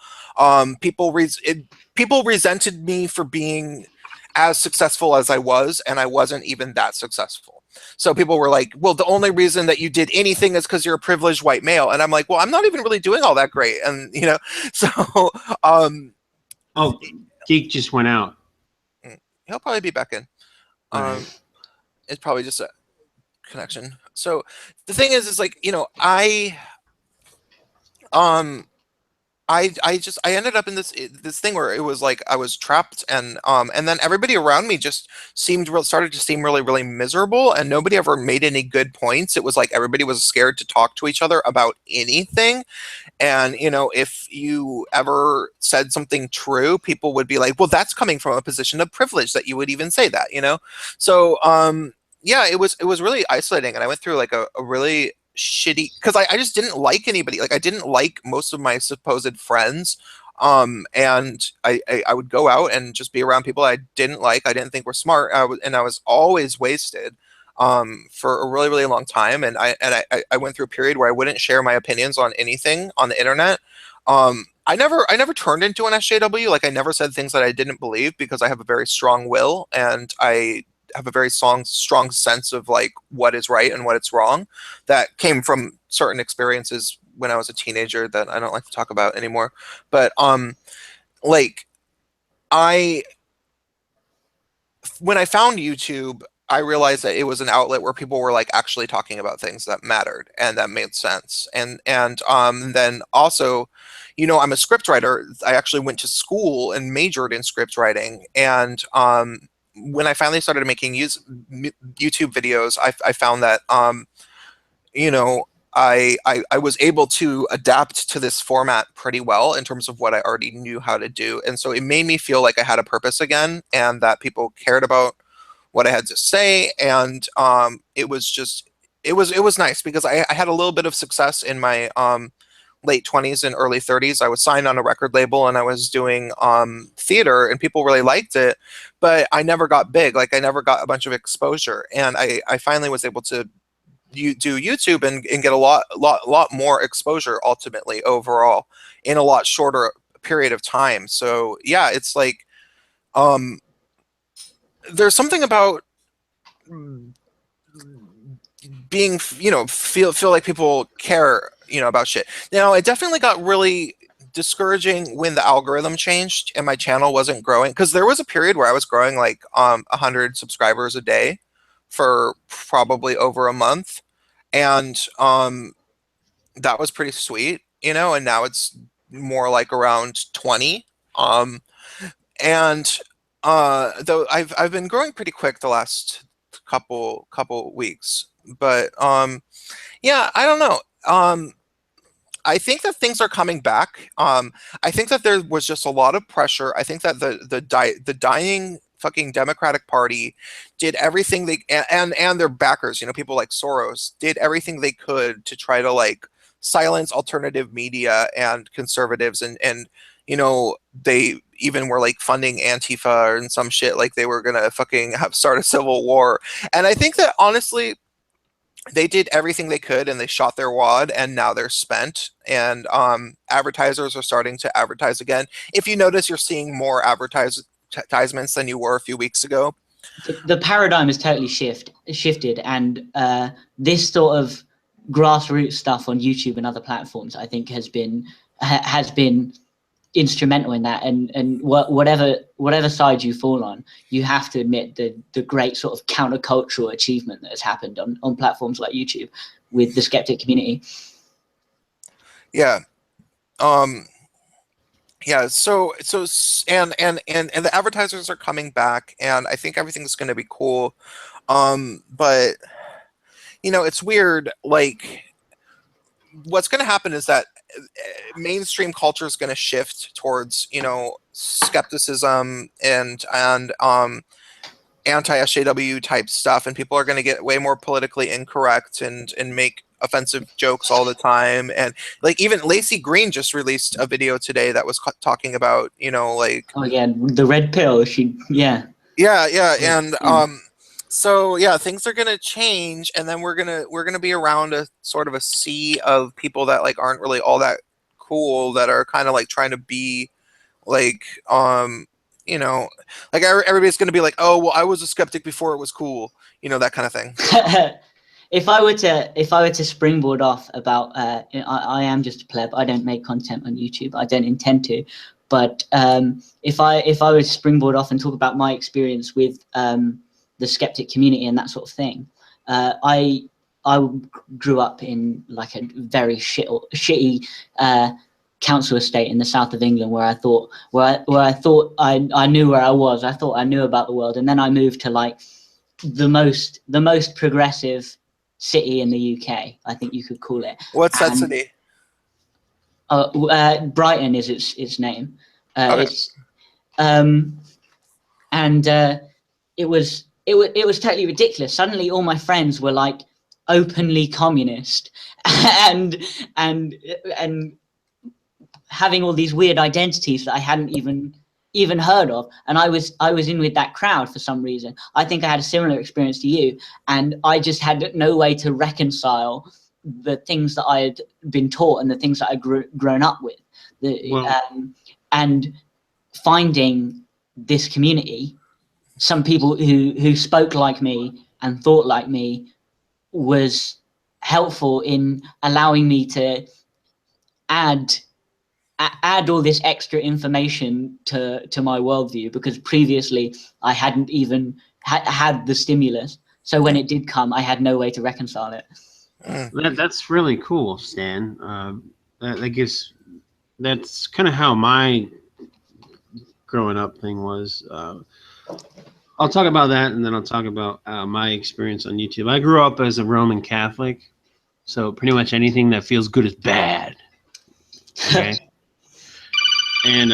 People resented me for being as successful as I was, and I wasn't even that successful. So people were like, well, the only reason that you did anything is because you're a privileged white male. And I'm like, well, I'm not even really doing all that great. And, so. Oh, Geek just went out. He'll probably be back in. Right. It's probably just a connection. So the thing is like, I ended up in this thing where it was like I was trapped, and then everybody around me just started to seem really, really miserable, and nobody ever made any good points. It was like everybody was scared to talk to each other about anything, and if you ever said something true, people would be like, well, that's coming from a position of privilege that you would even say that, So yeah, it was really isolating, and I went through like a really shitty, because I just didn't like anybody. Like I didn't like most of my supposed friends, and I would go out and just be around people I didn't like, I didn't think were smart. I was always wasted for a really, really long time, and I went through a period where I wouldn't share my opinions on anything on the internet. I never turned into an SJW. Like I never said things that I didn't believe, because I have a very strong will, and I have a very strong sense of like what is right and what is wrong, that came from certain experiences when I was a teenager that I don't like to talk about anymore. But like when I found YouTube, I realized that it was an outlet where people were like actually talking about things that mattered and that made sense. And then also, I'm a scriptwriter. I actually went to school and majored in script writing, and when I finally started making YouTube videos, I found that, I was able to adapt to this format pretty well in terms of what I already knew how to do. And so it made me feel like I had a purpose again, and that people cared about what I had to say. And it was nice, because I had a little bit of success in my late 20s and early 30s. I was signed on a record label, and I was doing theater, and people really liked it, but I never got big. Like I never got a bunch of exposure, and I finally was able to do YouTube and get a lot more exposure ultimately overall in a lot shorter period of time. So yeah, it's like there's something about being, feel like people care, about shit. Now, it definitely got really discouraging when the algorithm changed and my channel wasn't growing, because there was a period where I was growing like 100 subscribers a day for probably over a month, and that was pretty sweet, and now it's more like around 20, and though I've been growing pretty quick the last couple weeks, but yeah, I don't know. I think that things are coming back. I think that there was just a lot of pressure. I think that the dying fucking Democratic Party did everything they, and their backers, people like Soros, did everything they could to try to like silence alternative media and conservatives, and you know, they even were like funding Antifa and some shit, like they were gonna fucking start a civil war. And I think that honestly, they did everything they could and they shot their wad, and now they're spent. And advertisers are starting to advertise again. If you notice, you're seeing more advertisements than you were a few weeks ago. The paradigm is totally shifted, and this sort of grassroots stuff on YouTube and other platforms, I think, has been instrumental in that. And whatever side you fall on, you have to admit the great sort of countercultural achievement that has happened on platforms like YouTube with the skeptic community. Yeah. Yeah, so and the advertisers are coming back, and I think everything's going to be cool. But you know, it's weird. Like, what's going to happen is that mainstream culture is going to shift towards, you know, skepticism and anti-SJW type stuff, and people are going to get way more politically incorrect and make offensive jokes all the time. And like, even Lacey Green just released a video today that was talking about, you know, like, oh yeah, the red pill. Yeah. And so yeah, things are gonna change, and then we're gonna be around a sort of a sea of people that like aren't really all that cool, that are kind of like trying to be like you know, like everybody's gonna be like, oh well, I was a skeptic before it was cool, you know, that kind of thing. If I were to springboard off about, I am just a pleb. I don't make content on YouTube. I don't intend to. But if I were to springboard off and talk about my experience with the skeptic community and that sort of thing, I grew up in like a very shitty council estate in the south of England, where I thought I knew where I was. I thought I knew about the world, and then I moved to like the most progressive city in the UK, I think you could call it. What's that city? Brighton is its name. Okay. It's it was totally ridiculous. Suddenly, all my friends were like openly communist, and having all these weird identities that I hadn't even heard of, and I was in with that crowd for some reason. I think I had a similar experience to you, and I just had no way to reconcile the things that I had been taught and the things that I'd grown up with. And finding this community, some people who spoke like me and thought like me, was helpful in allowing me to add all this extra information to my worldview, because previously I hadn't even had the stimulus. So when it did come, I had no way to reconcile it. That's really cool, Stan. That's kind of how my growing up thing was. I'll talk about that, and then I'll talk about my experience on YouTube. I grew up as a Roman Catholic, so pretty much anything that feels good is bad. Okay. And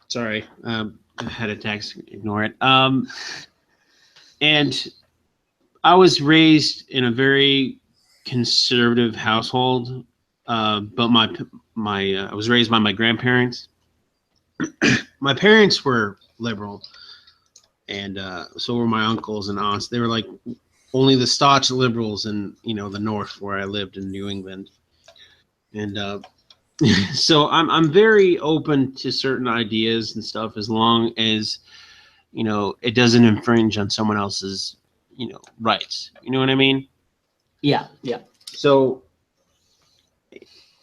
sorry, I had a text. Ignore it. And I was raised in a very conservative household, but I was raised by my grandparents. My parents were liberal, and so were my uncles and aunts. They were like only the staunch liberals in, you know, the north where I lived in New England. And so I'm very open to certain ideas and stuff, as long as, you know, it doesn't infringe on someone else's, you know, rights. You know what I mean? Yeah. So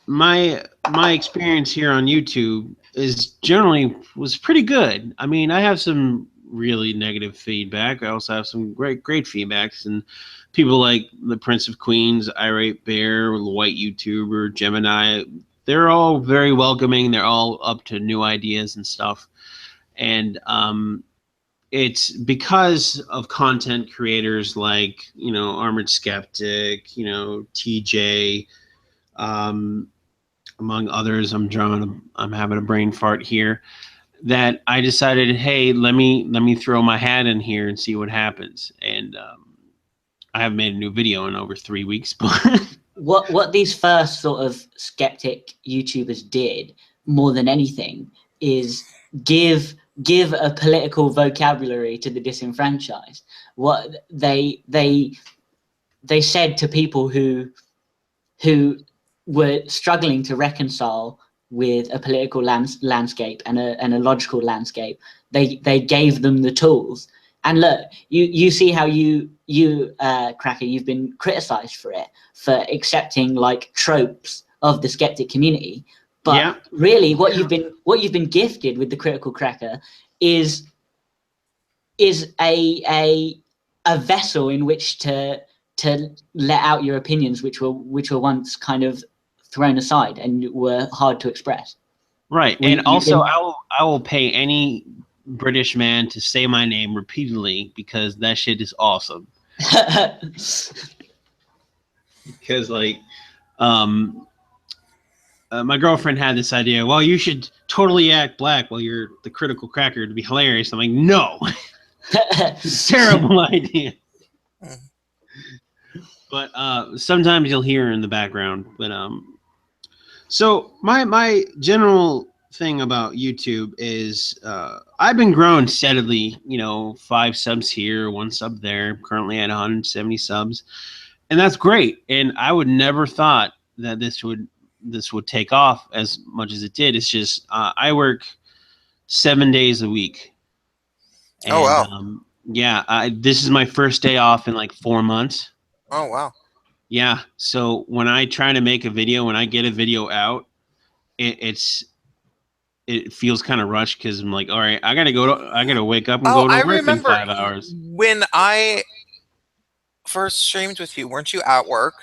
my experience here on YouTube was pretty good. I mean, I have some really negative feedback. I also have some great feedbacks, and people like the Prince of Queens, Irate Bear, the White YouTuber, Gemini, they're all very welcoming. They're all up to new ideas and stuff. And it's because of content creators like, you know, Armored Skeptic, you know, TJ, among others. I'm having a brain fart here, that I decided, hey, let me throw my hat in here and see what happens. And I haven't made a new video in over 3 weeks, but what these first sort of skeptic YouTubers did more than anything is give a political vocabulary to the disenfranchised. What they said to people who were struggling to reconcile with a political landscape and a logical landscape, they gave them the tools. And look, you see how you Cracker, you've been criticized for it, for accepting like tropes of the skeptic community. But yeah, really, what you've been gifted with the Critical Cracker is a vessel in which to let out your opinions, which were once kind of thrown aside and were hard to express. right. When And you also, can- I will pay any British man to say my name repeatedly because that shit is awesome. Because like, my girlfriend had this idea. Well, you should totally act black while you're the Critical Cracker to be hilarious. I'm like, no, terrible idea. But sometimes you'll hear in the background. But so my general thing about YouTube is I've been growing steadily. 5 subs here, 1 sub there. Currently at 170 subs, and that's great. And I would never thought that this would take off as much as it did. It's just I work 7 days a week. And, Oh, wow. Yeah, this is my first day off in like 4 months. Oh, wow. Yeah, so when I try to make a video, when I get a video out, it feels kind of rushed because I'm like, all right, I gotta wake up and go to I work in remember 5 hours. when I first streamed with you. Weren't you at work?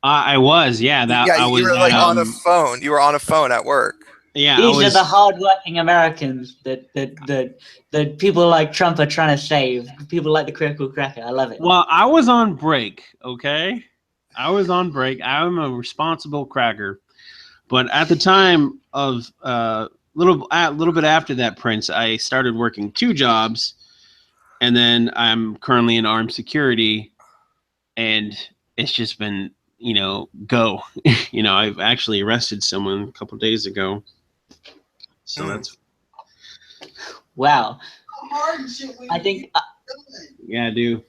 I was, yeah. I was you were like on a phone. You were on a phone at work. Yeah, These are the hardworking Americans that people like Trump are trying to save. People like the Critical Cracker. I love it. Well, I was on break, okay? I was on break. I'm a responsible cracker. But at the time of little bit after that, Prince, I started working 2 jobs, and then I'm currently in armed security, and it's just been, go. I've actually arrested someone a couple days ago. So that's wow. Hardship we I think yeah, I do.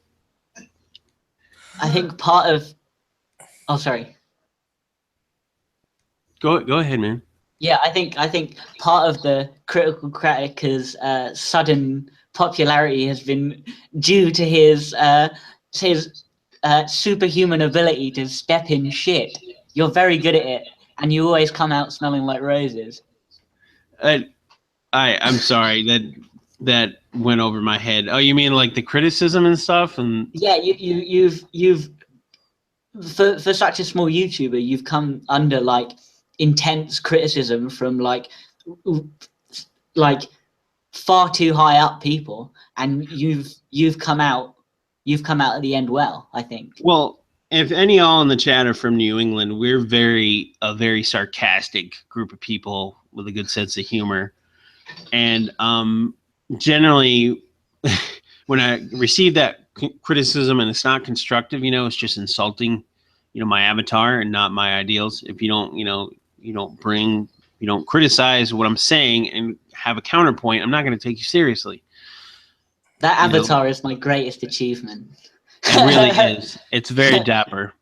I think part of. Oh, sorry. Go ahead, man. Yeah, I think part of the Critical Cracker's sudden popularity has been due to his superhuman ability to step in shit. You're very good at it, and you always come out smelling like roses. I'm sorry that went over my head. Oh, you mean like the criticism and stuff? And yeah, you've for such a small YouTuber, you've come under like intense criticism from like far too high up people, and you've come out at the end well, I think. Well, if any all in the chat are from New England, we're a very sarcastic group of people with a good sense of humor. And generally, when I receive that criticism and it's not constructive, it's just insulting, my avatar and not my ideals. If you don't criticize what I'm saying and have a counterpoint, I'm not going to take you seriously. That avatar is my greatest achievement. It really is. It's very dapper.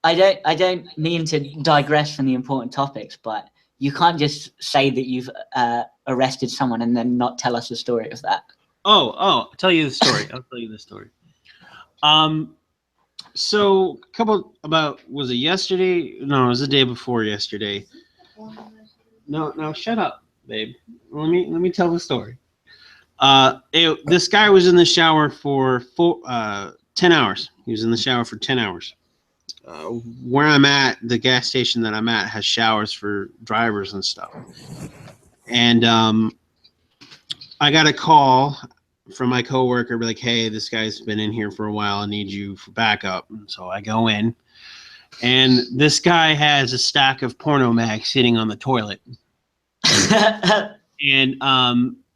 I don't mean to digress from the important topics, but you can't just say that you've arrested someone and then not tell us the story of that. Oh, I'll tell you the story. So was it yesterday? No, it was the day before yesterday. No, shut up, babe. Let me tell the story. This guy was in the shower for 10 hours. He was in the shower for 10 hours. Where I'm at, the gas station that I'm at has showers for drivers and stuff. And I got a call from my coworker, be like, hey, this guy's been in here for a while. I need you for backup. And so I go in, and this guy has a stack of porno mags sitting on the toilet. And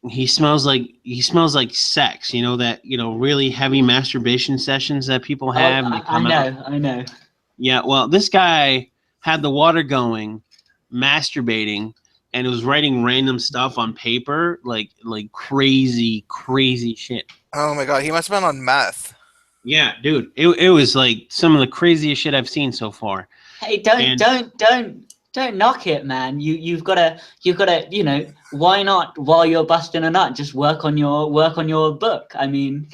he smells like sex. You know that really heavy masturbation sessions that people have. And they come out. I know. Yeah, well, this guy had the water going, masturbating, and it was writing random stuff on paper, like crazy shit. Oh my god, he must have been on meth. Yeah, dude, it was like some of the craziest shit I've seen so far. Hey, don't knock it, man. You've gotta why not, while you're busting a nut, just work on your book. I mean,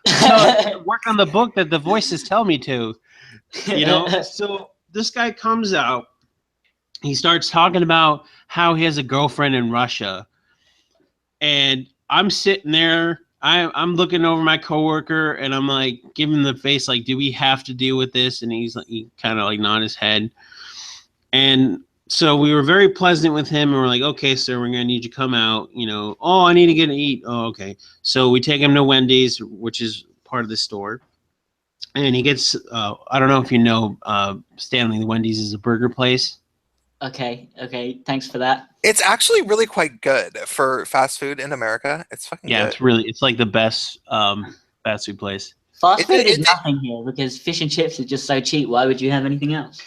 No, work on the book that the voices tell me to. So this guy comes out, he starts talking about how he has a girlfriend in Russia, and I'm sitting there, I'm looking over my coworker, and I'm like giving the face like, do we have to deal with this? And he kind of like nodded his head. And so we were very pleasant with him, and we're like, okay, sir, we're gonna need you to come out. Oh, I need to get to eat. Oh, okay. So we take him to Wendy's, which is part of the store. And he gets, I don't know if you know, Stanley, the Wendy's is a burger place. Okay, thanks for that. It's actually really quite good for fast food in America. It's fucking good. It's like the best fast food place. Fast food is nothing here because fish and chips are just so cheap. Why would you have anything else?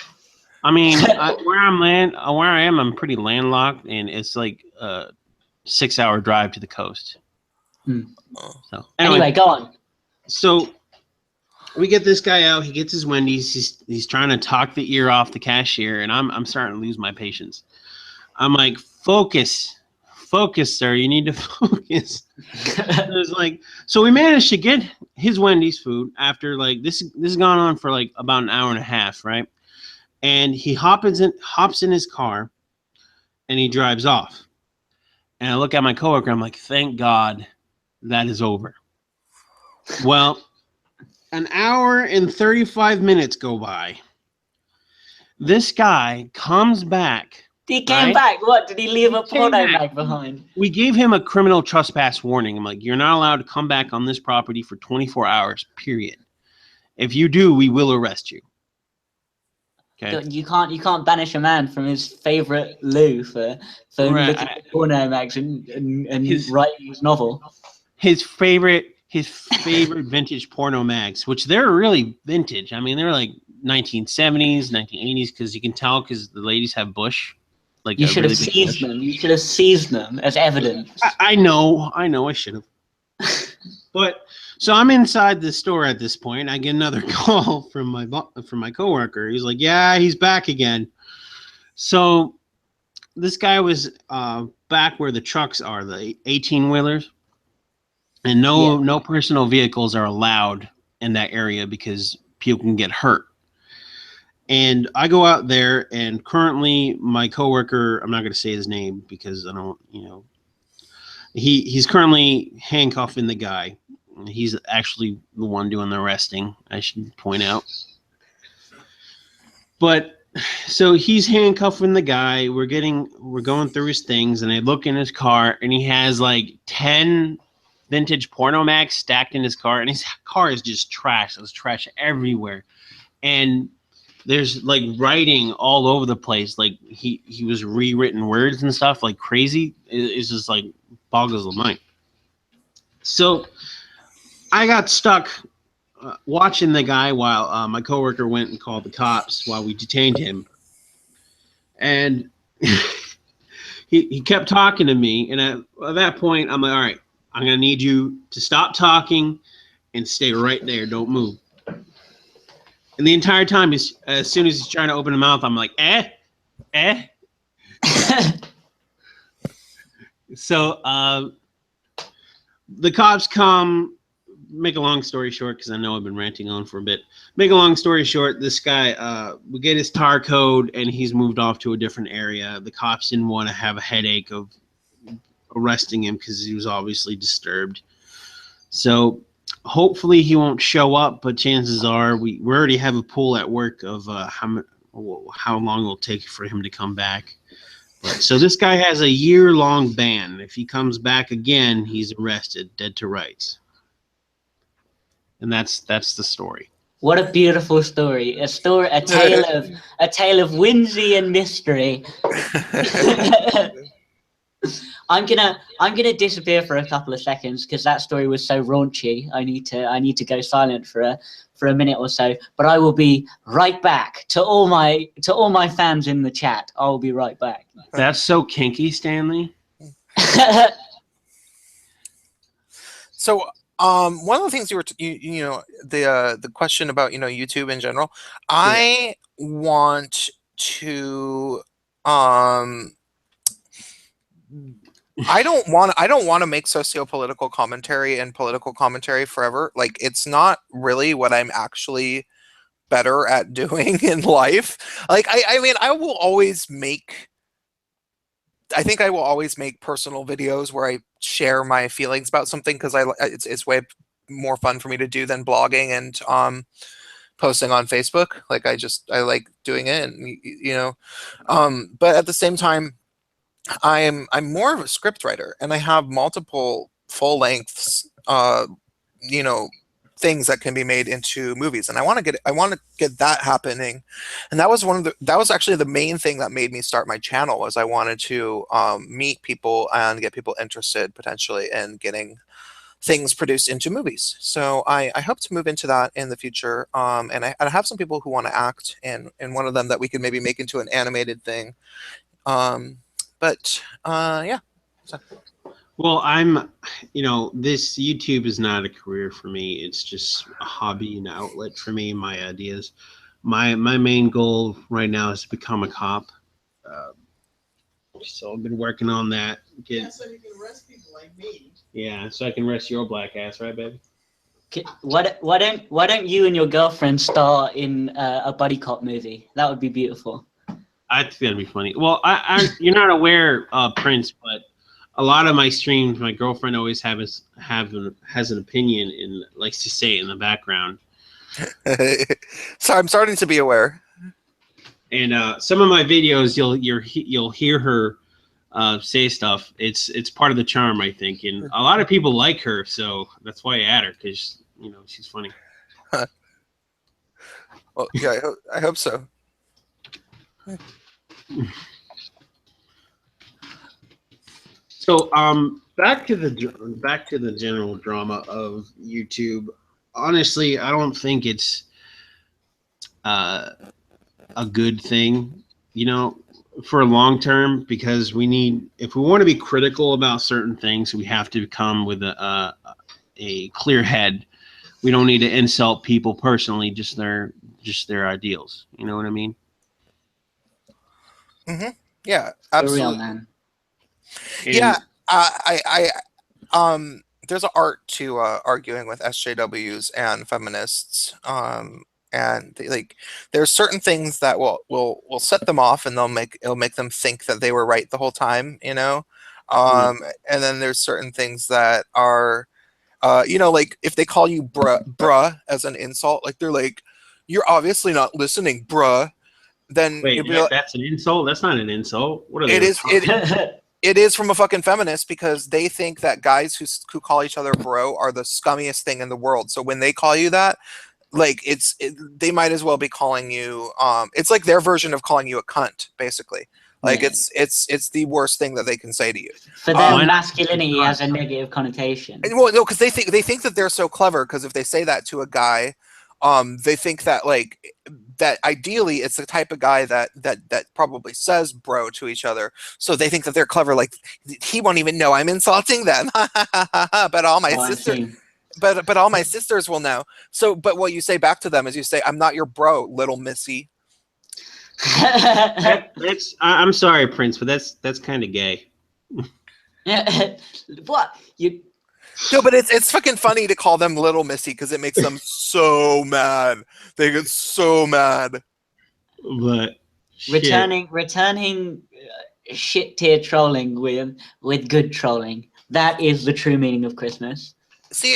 I mean, where I am, I'm pretty landlocked, and it's like a 6-hour drive to the coast. So anyway, go on. So we get this guy out. He gets his Wendy's. He's trying to talk the ear off the cashier, and I'm starting to lose my patience. I'm like, focus, sir. You need to focus. So we managed to get his Wendy's food after like this has gone on for like about an hour and a half, right? And he hops in his car, and he drives off. And I look at my coworker. I'm like, thank God that is over. Well, an hour and 35 minutes go by. This guy comes back. He came back. What? Did he leave a porno mag behind? We gave him a criminal trespass warning. I'm like, you're not allowed to come back on this property for 24 hours, period. If you do, we will arrest you. Okay. You can't banish a man from his favorite loo for looking at porno mags and writing his novel. His favorite vintage porno mags, which they're really vintage. I mean, they're like 1970s, 1980s, because you can tell because the ladies have bush. Like you should have seized them. You should have seized them as evidence. I know. I should have. But so I'm inside the store at this point. I get another call from my coworker. He's like, "Yeah, he's back again." So this guy was back where the trucks are, the 18-wheelers, and no personal vehicles are allowed in that area because people can get hurt. And I go out there, and currently my coworker, I'm not going to say his name because I don't, he's currently handcuffing the guy. He's actually the one doing the arresting, I should point out. But so he's handcuffing the guy. We're going through his things, and I look in his car, and he has like 10 vintage porno mags stacked in his car, and his car is just trash. There's trash everywhere. And there's like writing all over the place. Like he was rewritten words and stuff like crazy. It's just like boggles the mind. So I got stuck watching the guy while my coworker went and called the cops while we detained him. And he kept talking to me. And at that point, I'm like, all right, I'm going to need you to stop talking and stay right there. Don't move. And the entire time, as soon as he's trying to open his mouth, I'm like, So the cops come. Make a long story short, because I know I've been ranting on for a bit. Make a long story short, this guy, we get his tar code, and he's moved off to a different area. The cops didn't want to have a headache of arresting him because he was obviously disturbed. So hopefully he won't show up, but chances are we already have a pool at work of how long it will take for him to come back. But so this guy has a year-long ban. If he comes back again, he's arrested, dead to rights. And that's the story. What a beautiful story! A tale of whimsy and mystery. I'm gonna disappear for a couple of seconds because that story was so raunchy. I need to go silent for a minute or so. But I will be right back to all my fans in the chat. I will be right back. That's so kinky, Stanley. So, one of the things the question about YouTube in general, I want to I don't want to make socio-political commentary and political commentary forever. Like, it's not really what I'm actually better at doing in life. Like, I mean, I think I will always make personal videos where I share my feelings about something because it's way more fun for me to do than blogging and posting on Facebook. Like, I like doing it, and but at the same time, I'm more of a script writer, and I have multiple full lengths, things that can be made into movies, and I want to get that happening. And that was actually the main thing that made me start my channel, was I wanted to meet people and get people interested potentially in getting things produced into movies. So I hope to move into that in the future. And I have some people who want to act, and one of them that we could maybe make into an animated thing. Yeah. So. Well, this YouTube is not a career for me. It's just a hobby and outlet for me, my ideas. My main goal right now is to become a cop. So I've been working on that. So you can arrest people like me. Yeah, so I can arrest your black ass, right, baby? Why don't you and your girlfriend star in a buddy cop movie? That would be beautiful. I think that'd be funny. Well, you're not aware, Prince, but a lot of my streams, my girlfriend always has an opinion and likes to say it in the background. So I'm starting to be aware. And some of my videos, you'll hear her say stuff. It's part of the charm, I think, and a lot of people like her, so that's why I add her, because she's funny. Well, yeah, I hope so. So back to the general drama of YouTube. Honestly, I don't think it's a good thing, for a long term, because if we want to be critical about certain things, we have to come with a clear head. We don't need to insult people personally, just their ideals. You know what I mean? Mm-hmm. Yeah, absolutely. For real, man. Yeah, there's an art to arguing with SJWs and feminists, and there's certain things that will set them off, and it'll make them think that they were right the whole time, and then there's certain things that are, like if they call you bruh as an insult, like they're like, you're obviously not listening, bruh. Then wait, that's an insult? That's not an insult. What are they? It is from a fucking feminist, because they think that guys who call each other bro are the scummiest thing in the world. So when they call you that, like they might as well be calling you. It's like their version of calling you a cunt, basically. Like it's the worst thing that they can say to you. For them, masculinity has a negative connotation. Well, no, because they think that they're so clever. Because if they say that to a guy, they think that that ideally it's the type of guy that probably says bro to each other. So they think that they're clever. Like, he won't even know I'm insulting them. But all my sisters, but all my sisters will know. So, but what you say back to them is you say, I'm not your bro, little missy. I'm sorry, Prince, but that's kind of gay. What you? No, but it's fucking funny to call them little missy, because it makes them so mad. They get so mad. But returning shit tier trolling with good trolling. That is the true meaning of Christmas. See,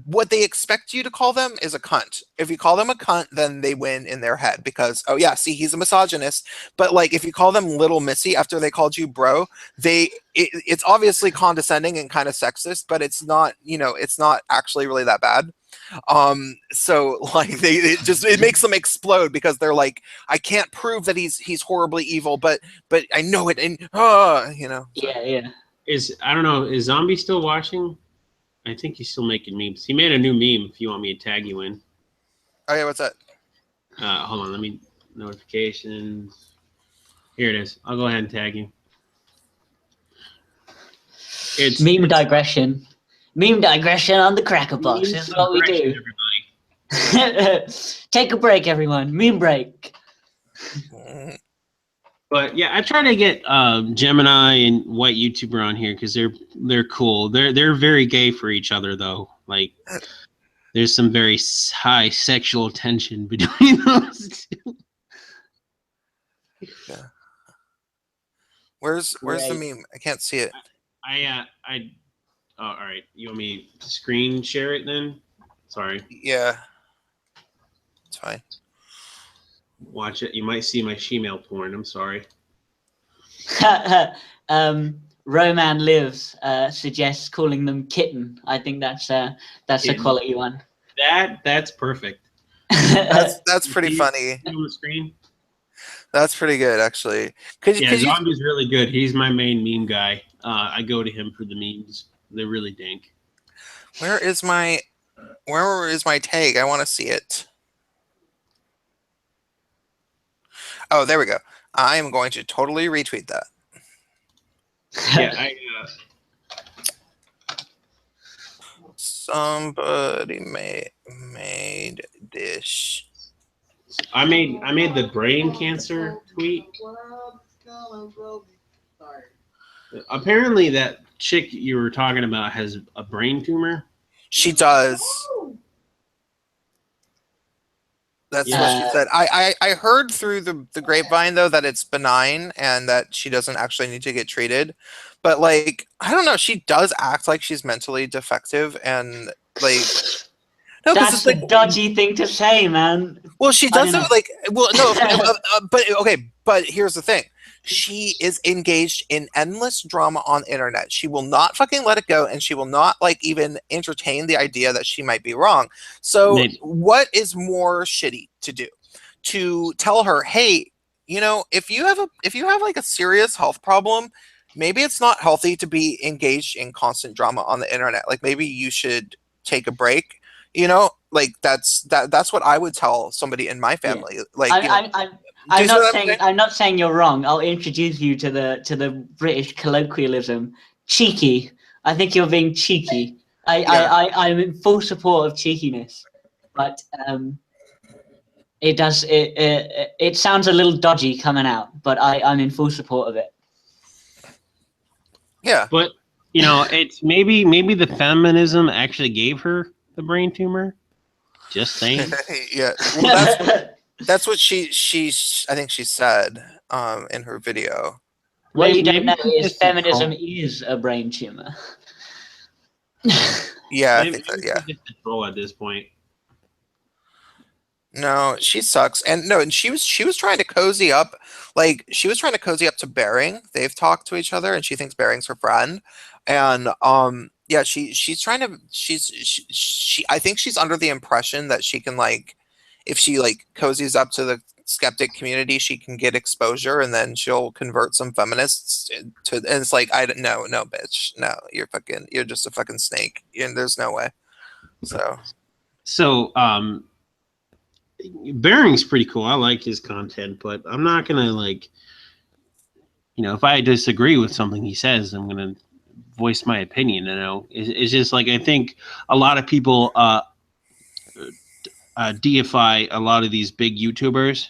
what they expect you to call them is a cunt. If you call them a cunt, then they win in their head, because, oh yeah, see, he's a misogynist. But like, if you call them little missy after they called you bro, it's obviously condescending and kind of sexist, but it's not, it's not actually really that bad. So like it makes them explode because they're like, I can't prove that he's horribly evil, but I know it, and you know. So. Yeah. I don't know, is Zombie still watching? I think he's still making memes. He made a new meme if you want me to tag you in. Oh yeah, what's that? Hold on, let me notifications. Here it is. I'll go ahead and tag you. It's Meme digression. Meme digression on the Cracker Box is what we do. Everybody. Take a break, everyone. Meme break. But yeah, I try to get Gemini and White YouTuber on here because they're cool. They're very gay for each other though. Like there's some very high sexual tension between those two. Yeah. Where's the meme? I can't see it. Oh, all right. You want me to screen share it then? Sorry. Yeah. It's fine. Watch it. You might see my shemale porn. I'm sorry. Roman Lives suggests calling them kitten. I think that's a quality one. That's perfect. That's pretty funny. On the screen. That's pretty good, actually. Zombie's really good. He's my main meme guy. I go to him for the memes. They're really dank. Where is my tag? I want to see it. Oh, there we go. I am going to totally retweet that. Yeah, Somebody made this. I made the brain cancer tweet. Sorry. Apparently, that chick you were talking about has a brain tumor. She does. That's what she said. I heard through the grapevine though that it's benign and that she doesn't actually need to get treated. But like, I don't know, she does act like she's mentally defective and like no, that's a dodgy thing to say, man. Well, she doesn't like well no but okay, but here's the thing. She is engaged in endless drama on the internet. She will not fucking let it go, and she will not like even entertain the idea that she might be wrong. So what is more shitty to do? To tell her, hey, you know, if you have like a serious health problem, maybe it's not healthy to be engaged in constant drama on the internet. Like maybe you should take a break. You know, like that's what I would tell somebody in my family. Yeah. Like I'm not saying you're wrong. I'll introduce you to the British colloquialism, cheeky. I think you're being cheeky. I'm in full support of cheekiness, but it sounds a little dodgy coming out. But I'm in full support of it. Yeah, but you know, it's maybe the feminism actually gave her the brain tumor. Just saying. Yeah. Well, that's what she I think she said in her video. What you don't know is feminism is a brain tumor. Yeah, I think that, yeah. Just a troll at this point. No, she sucks. And she was trying to cozy up, like she was trying to cozy up to Bering. They've talked to each other and she thinks Bering's her friend. And yeah, she's trying to I think she's under the impression that she can like if she like cozies up to the skeptic community, she can get exposure and then she'll convert some feminists to, and it's like, no, bitch. No, you're just a fucking snake. And there's no way. So, Bering's pretty cool. I like his content, but I'm not going to like, you know, if I disagree with something he says, I'm going to voice my opinion. You know, it's just like, I think a lot of people, deify a lot of these big YouTubers.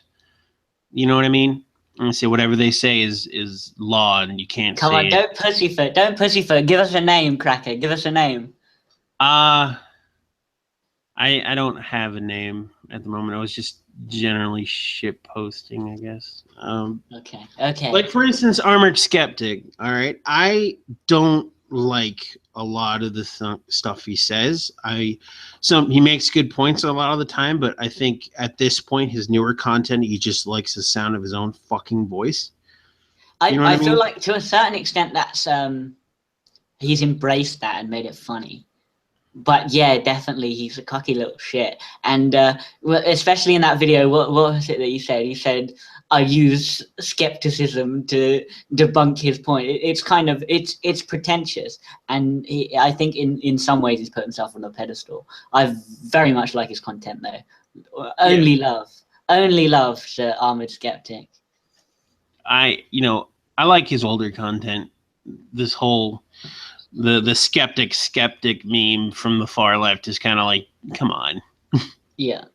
You know what I mean? And say whatever they say is law, and you can't. Come on, don't pussyfoot. Give us a name, Cracker. Give us a name. I don't have a name at the moment. I was just generally shit posting, I guess. Okay. Like for instance, Armored Skeptic. All right, I don't like a lot of the stuff he says. He makes good points a lot of the time, but I think at this point, his newer content, he just likes the sound of his own fucking voice. I feel like to a certain extent that's he's embraced that and made it funny. but yeah, definitely he's a cocky little shit. And especially in that video, what was it that he said? He said, "I use skepticism to debunk his point." It's kind of it's pretentious, and I think in some ways he's put himself on a pedestal. I very much like his content though. Only love the Armored Skeptic. I like his older content. This whole the skeptic meme from the far left is kind of like, come on. Yeah.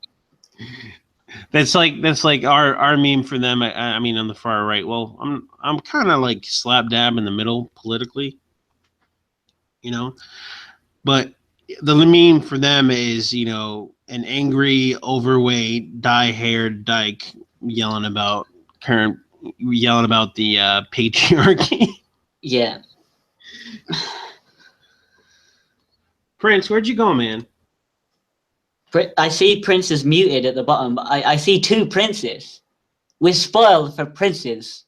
That's like our meme for them. I mean, on the far right. Well, I'm kind of like slap dab in the middle politically, but the meme for them is an angry, overweight, dye-haired dyke yelling about the patriarchy. Yeah. Prince, where'd you go, man? I see Prince is muted at the bottom, but I see two princes. We're spoiled for princes.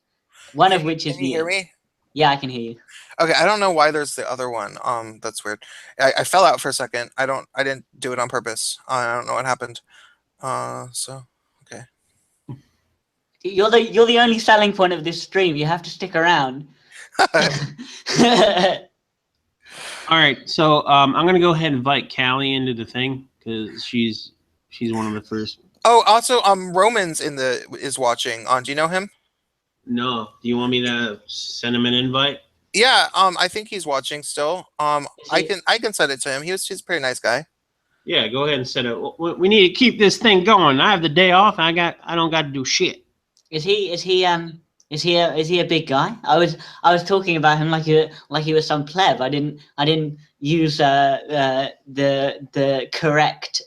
One of which is Can you hear me? Yeah, I can hear you. Okay, I don't know why there's the other one. That's weird. I fell out for a second. I didn't do it on purpose. I don't know what happened. So okay. You're the only selling point of this stream. You have to stick around. All right, so I'm gonna go ahead and invite Callie into the thing because she's one of the first. Oh, also, Roman's is watching. Do you know him? No, do you want me to send him an invite? Yeah, I think he's watching still. I can send it to him. He's a pretty nice guy. Yeah, go ahead and send it. We need to keep this thing going. I have the day off. I don't got to do shit. Is he a big guy? I was talking about him like he was some pleb. I didn't use the correct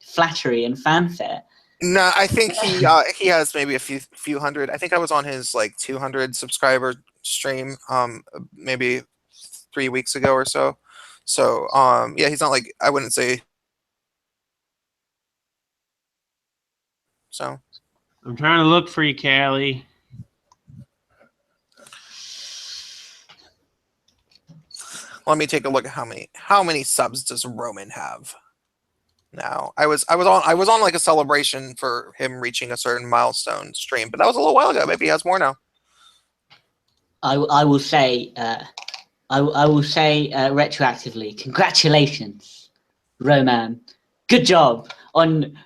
flattery and fanfare. No, I think he has maybe a few hundred. I think I was on his like 200 subscriber stream maybe 3 weeks ago or so. So yeah, he's not like, I wouldn't say so. I'm trying to look for you, Callie. Let me take a look at how many subs does Roman have now. I was on like a celebration for him reaching a certain milestone stream, but that was a little while ago. Maybe he has more now. I will say retroactively, congratulations, Roman. Good job on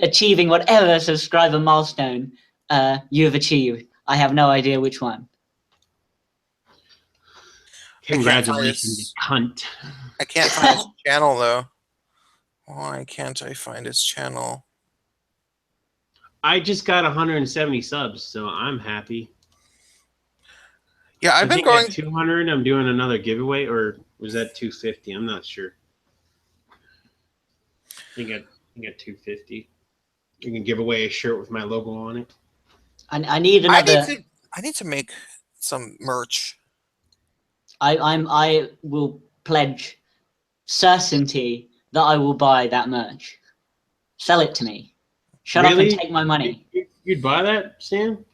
achieving whatever subscriber milestone you have achieved. I have no idea which one. Congratulations, you cunt. I can't find his channel though. Why can't I find his channel? I just got 170 subs, so I'm happy. Yeah, I've been going going 200. I'm doing another giveaway, or was that 250? I'm not sure. I think at 250. You can give away a shirt with my logo on it. I need another. I need to make some merch. I will pledge certainty that I will buy that merch. Sell it to me. Shut up and take my money. You'd buy that, Sam?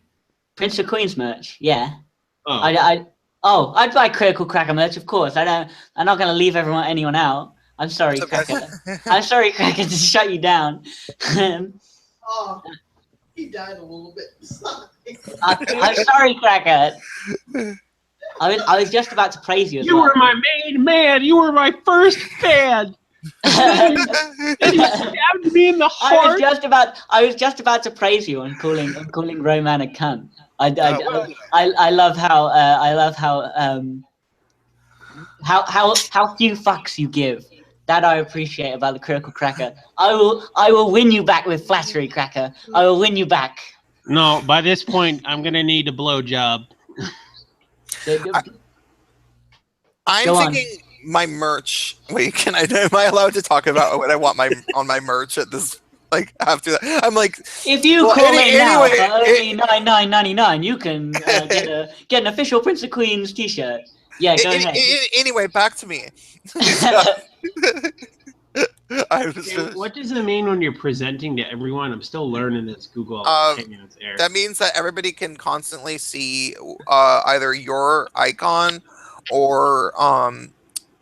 Prince of Queens merch, yeah. Oh. I'd buy Critical Cracker merch, of course. I'm not gonna leave anyone out. I'm sorry, Okay. Cracker. I'm sorry, Cracker, to shut you down. Oh, he died a little bit. I'm sorry, Cracker. I was just about to praise you. You were my main man. You were my first fan. And you stabbed me in the heart. I was just about to praise you on calling Roman a cunt. I love how few fucks you give. That I appreciate about the Critical Cracker. I will win you back with flattery, Cracker. I will win you back. No, by this point, I'm gonna need a blowjob. I'm thinking my merch. Wait, am I allowed to talk about what I want on my merch at this? Like after that, I'm like, if you call in now for only $99.99, you can get an official Prince of Queens T-shirt. Yeah, go ahead. Anyway, back to me. What does it mean when you're presenting to everyone? I'm still learning this Google. That means that everybody can constantly see either your icon or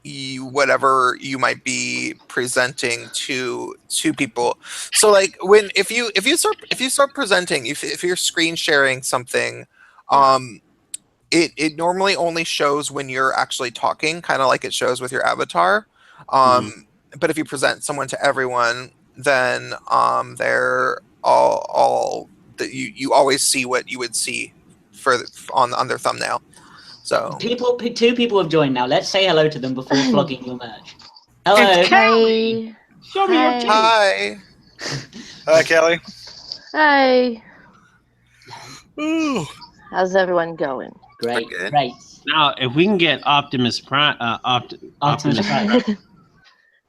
whatever you might be presenting to people. So like if you start presenting, if you're screen sharing something, it normally only shows when you're actually talking, kind of like it shows with your avatar. But if you present someone to everyone, then they're all that you always see what you would see on their thumbnail. So Two people have joined now. Let's say hello to them before flogging your merch. Hello. It's Kelly. Show me your Hi. teeth. hi. Hi, Kelly. Hi. Ooh. How's everyone going? Great. Pretty good. Great. Now, if we can get Optimus Prime, Optimus Prime.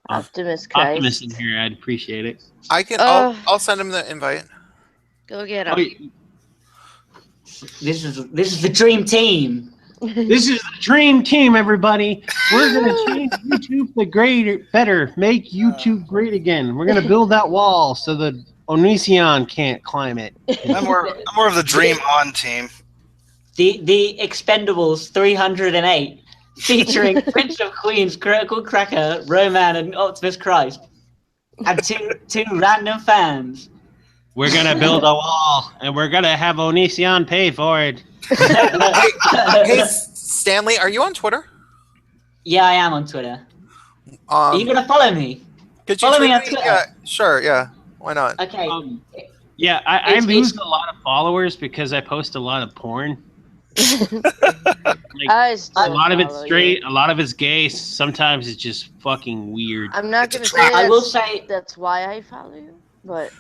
Optimus Christ. Optimus in here, I'd appreciate it. I can. I'll send him the invite. Go get Oh, him. This is the dream team. this is the dream team, everybody. We're gonna change YouTube for better, make YouTube great again. We're gonna build that wall so the Onision can't climb it. I'm more of the Dream On team. The Expendables 308, featuring Prince of Queens, Critical Cracker, Roman, and Optimus Christ, and two random fans. We're gonna build a wall, and we're gonna have Onision pay for it. Hey, Stanley, are you on Twitter? Yeah, I am on Twitter. Are you gonna follow me? Could you follow me tweet on Twitter? Yeah, sure. Yeah, why not? Okay. Yeah, I It's- lose a lot of followers because I post a lot of porn. Like, I still a lot of it's follow straight, you. a lot of it's gay. Sometimes it's just fucking weird. I'm not It's a gonna say trap. I will that's, say that's why I follow you, but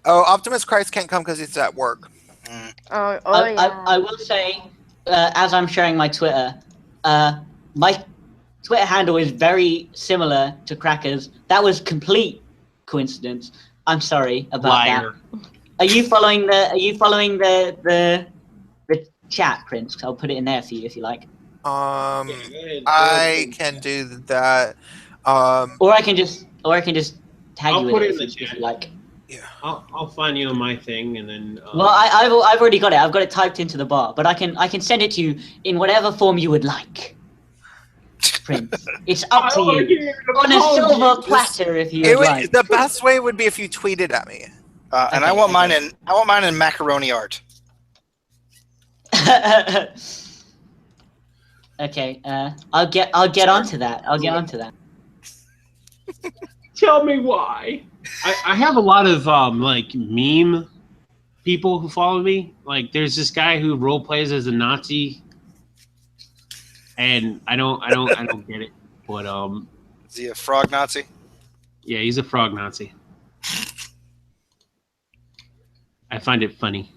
Oh, Optimus Christ can't come because he's at work. yeah. I will say, as I'm sharing my Twitter, my Twitter handle is very similar to Cracker's. That was complete coincidence. I'm sorry about Liar. that. Are you following the chat, Prince? I'll put it in there for you if you like. I can do that. Or I can just tag I'll you put in it in the if you chat. like. I'll find you on my thing, and then. Well, I've already got it. I've got it typed into the bar, but I can send it to you in whatever form you would like, Prince. It's up to you. On a silver platter, if you would like. The best way would be if you tweeted at me. And Okay, I want mine okay. in macaroni art. Okay, I'll get onto that. I'll get onto that. Tell me why. I have a lot of like meme people who follow me. Like, there's this guy who role plays as a Nazi, and I don't get it. But Is he a frog Nazi? yeah, he's a frog Nazi. I find it funny.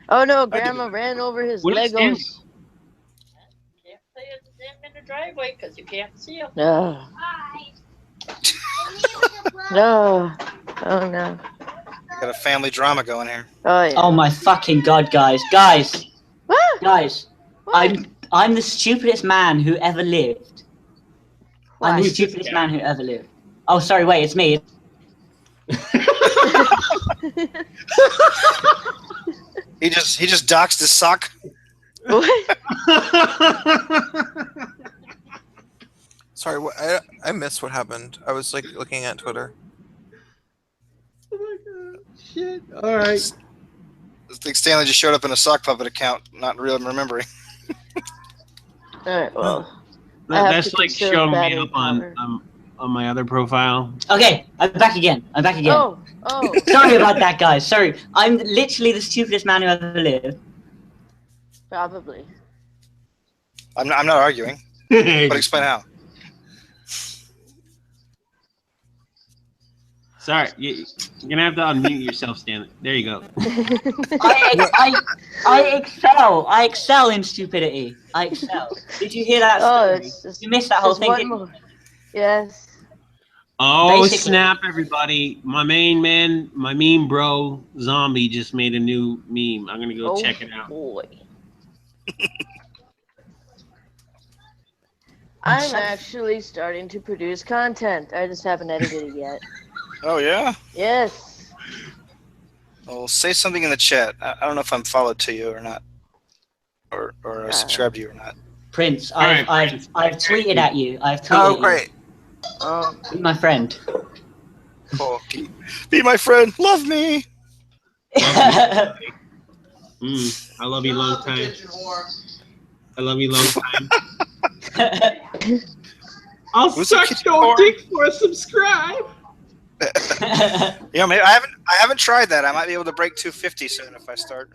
Oh no, Grandma ran over his What is Legos. this? Can't play them in the driveway because you can't see them. No. No. Oh no. Got a family drama going here. Oh yeah. Oh my fucking god, guys, What? I'm the stupidest man who ever lived. I'm Why? the stupidest man who ever lived. Oh, sorry, wait, it's me. He just doxed his sock. What? Sorry, I missed what happened. I was like looking at Twitter. Oh my god! Shit! All right. I think Stanley just showed up in a sock puppet account, not really remembering. Alright, well. I have That's to like conserve showing me battery up power. on my other profile. Okay, I'm back again. Oh. Sorry about that, guys. Sorry. I'm literally the stupidest man who ever lived. Probably. I'm not arguing, but explain how. Sorry, you're gonna have to unmute yourself, Stanley. There you go. I excel in stupidity. I excel. Did you hear that Oh, story? it's just, You missed that whole just thing, one didn't you? more. Yes. Oh Basically- snap, everybody! My main man, my meme bro, Zombie, just made a new meme. I'm gonna go Oh, check it out. boy. I'm actually starting to produce content. I just haven't edited it yet. Oh yeah. Yes. Well, say something in the chat. I don't know if I'm followed to you or not, or subscribed to you or not. Prince, Alright, I've tweeted at you. I've Oh, tweeted great. you. Be my friend. Cool. Be my friend. Love me. I love you long time. Attention whore. I love you long time. I'll Who's suck the kid your for? dick for a subscribe. You know, maybe I haven't tried that. I might be able to break 250 soon if I start.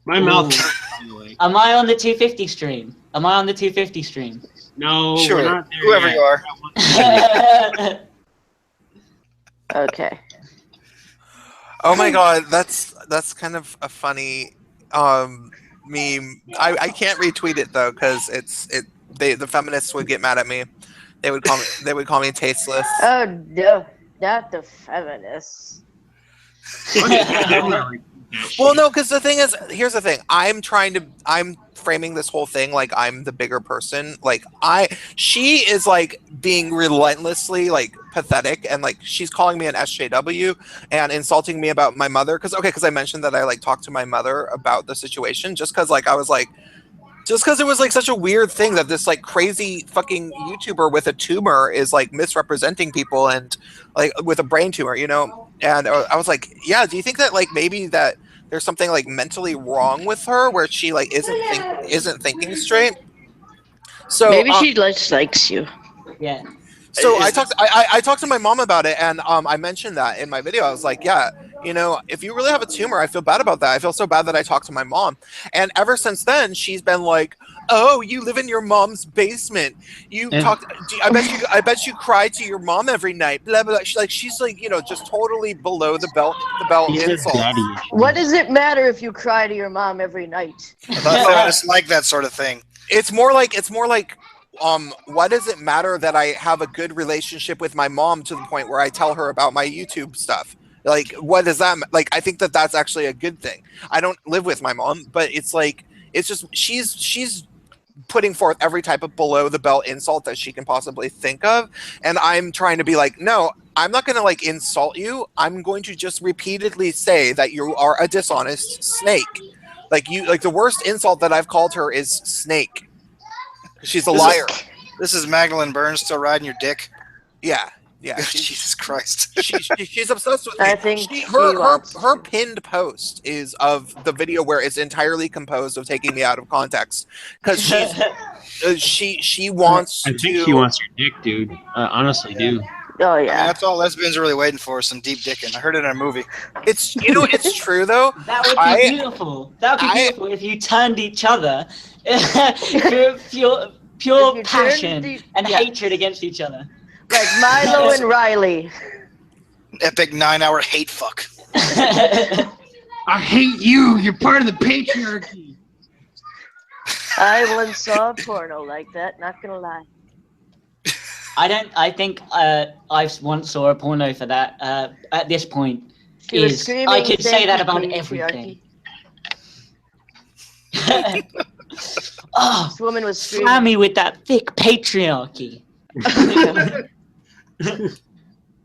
My mouth Ooh. hurts, by the way. Am I on the 250 stream? Am I on the 250 stream? No, Sure. we're not there Whoever yet. you are. Okay. Oh my god, that's kind of a funny meme. I can't retweet it though because the feminists would get mad at me. They would call me tasteless. Oh no, not the feminists. Well, no, because the thing is, here's the thing. I'm framing this whole thing like I'm the bigger person. Like she is like being relentlessly like pathetic, and like she's calling me an SJW and insulting me about my mother. Because I mentioned that I like talked to my mother about the situation, just because it was like such a weird thing that this like crazy fucking YouTuber with a tumor is like misrepresenting people and like with a brain tumor, you know? And I was like, yeah, do you think that like maybe that there's something like mentally wrong with her where she like isn't thinking straight? So Maybe she likes you. Yeah. So I talked to my mom about it, and I mentioned that in my video. I was like, yeah, you know, if you really have a tumor, I feel bad about that. I feel so bad that I talked to my mom. And ever since then, she's been like, oh, you live in your mom's basement. I bet you cry to your mom every night. Blah, blah, blah. She's like, you know, just totally below the belt insult. What does it matter if you cry to your mom every night? I thought feminists like that sort of thing. It's more like why does it matter that I have a good relationship with my mom to the point where I tell her about my YouTube stuff? Like, what does that like? I think that that's actually a good thing. I don't live with my mom, but it's like it's just she's putting forth every type of below the belt insult that she can possibly think of, and I'm trying to be like, no, I'm not going to like insult you. I'm going to just repeatedly say that you are a dishonest snake. Like the worst insult that I've called her is snake. She's a liar. This is Meg Dylan Burns still riding your dick. Yeah. Jesus Christ. She's obsessed with me. I think her pinned post is of the video where it's entirely composed of taking me out of context because she wants. I think to, she wants your dick, dude. Honestly, dude. Oh I mean, yeah. that's all lesbians are really waiting for, some deep dicking. I heard it in a movie. It's it's true though. That would be beautiful. That would be beautiful if you turned each other through pure you passion turned and yeah. hatred against each other. Like Milo and Riley. Epic 9-hour hate fuck. I hate you. You're part of the patriarchy. I once saw a porno like that, not gonna lie. I think I once saw a porno for that. At this point, She was screaming, I could say that "Thank about you, everything. patriarchy." Oh, This woman was screaming. slam me with that thick patriarchy. You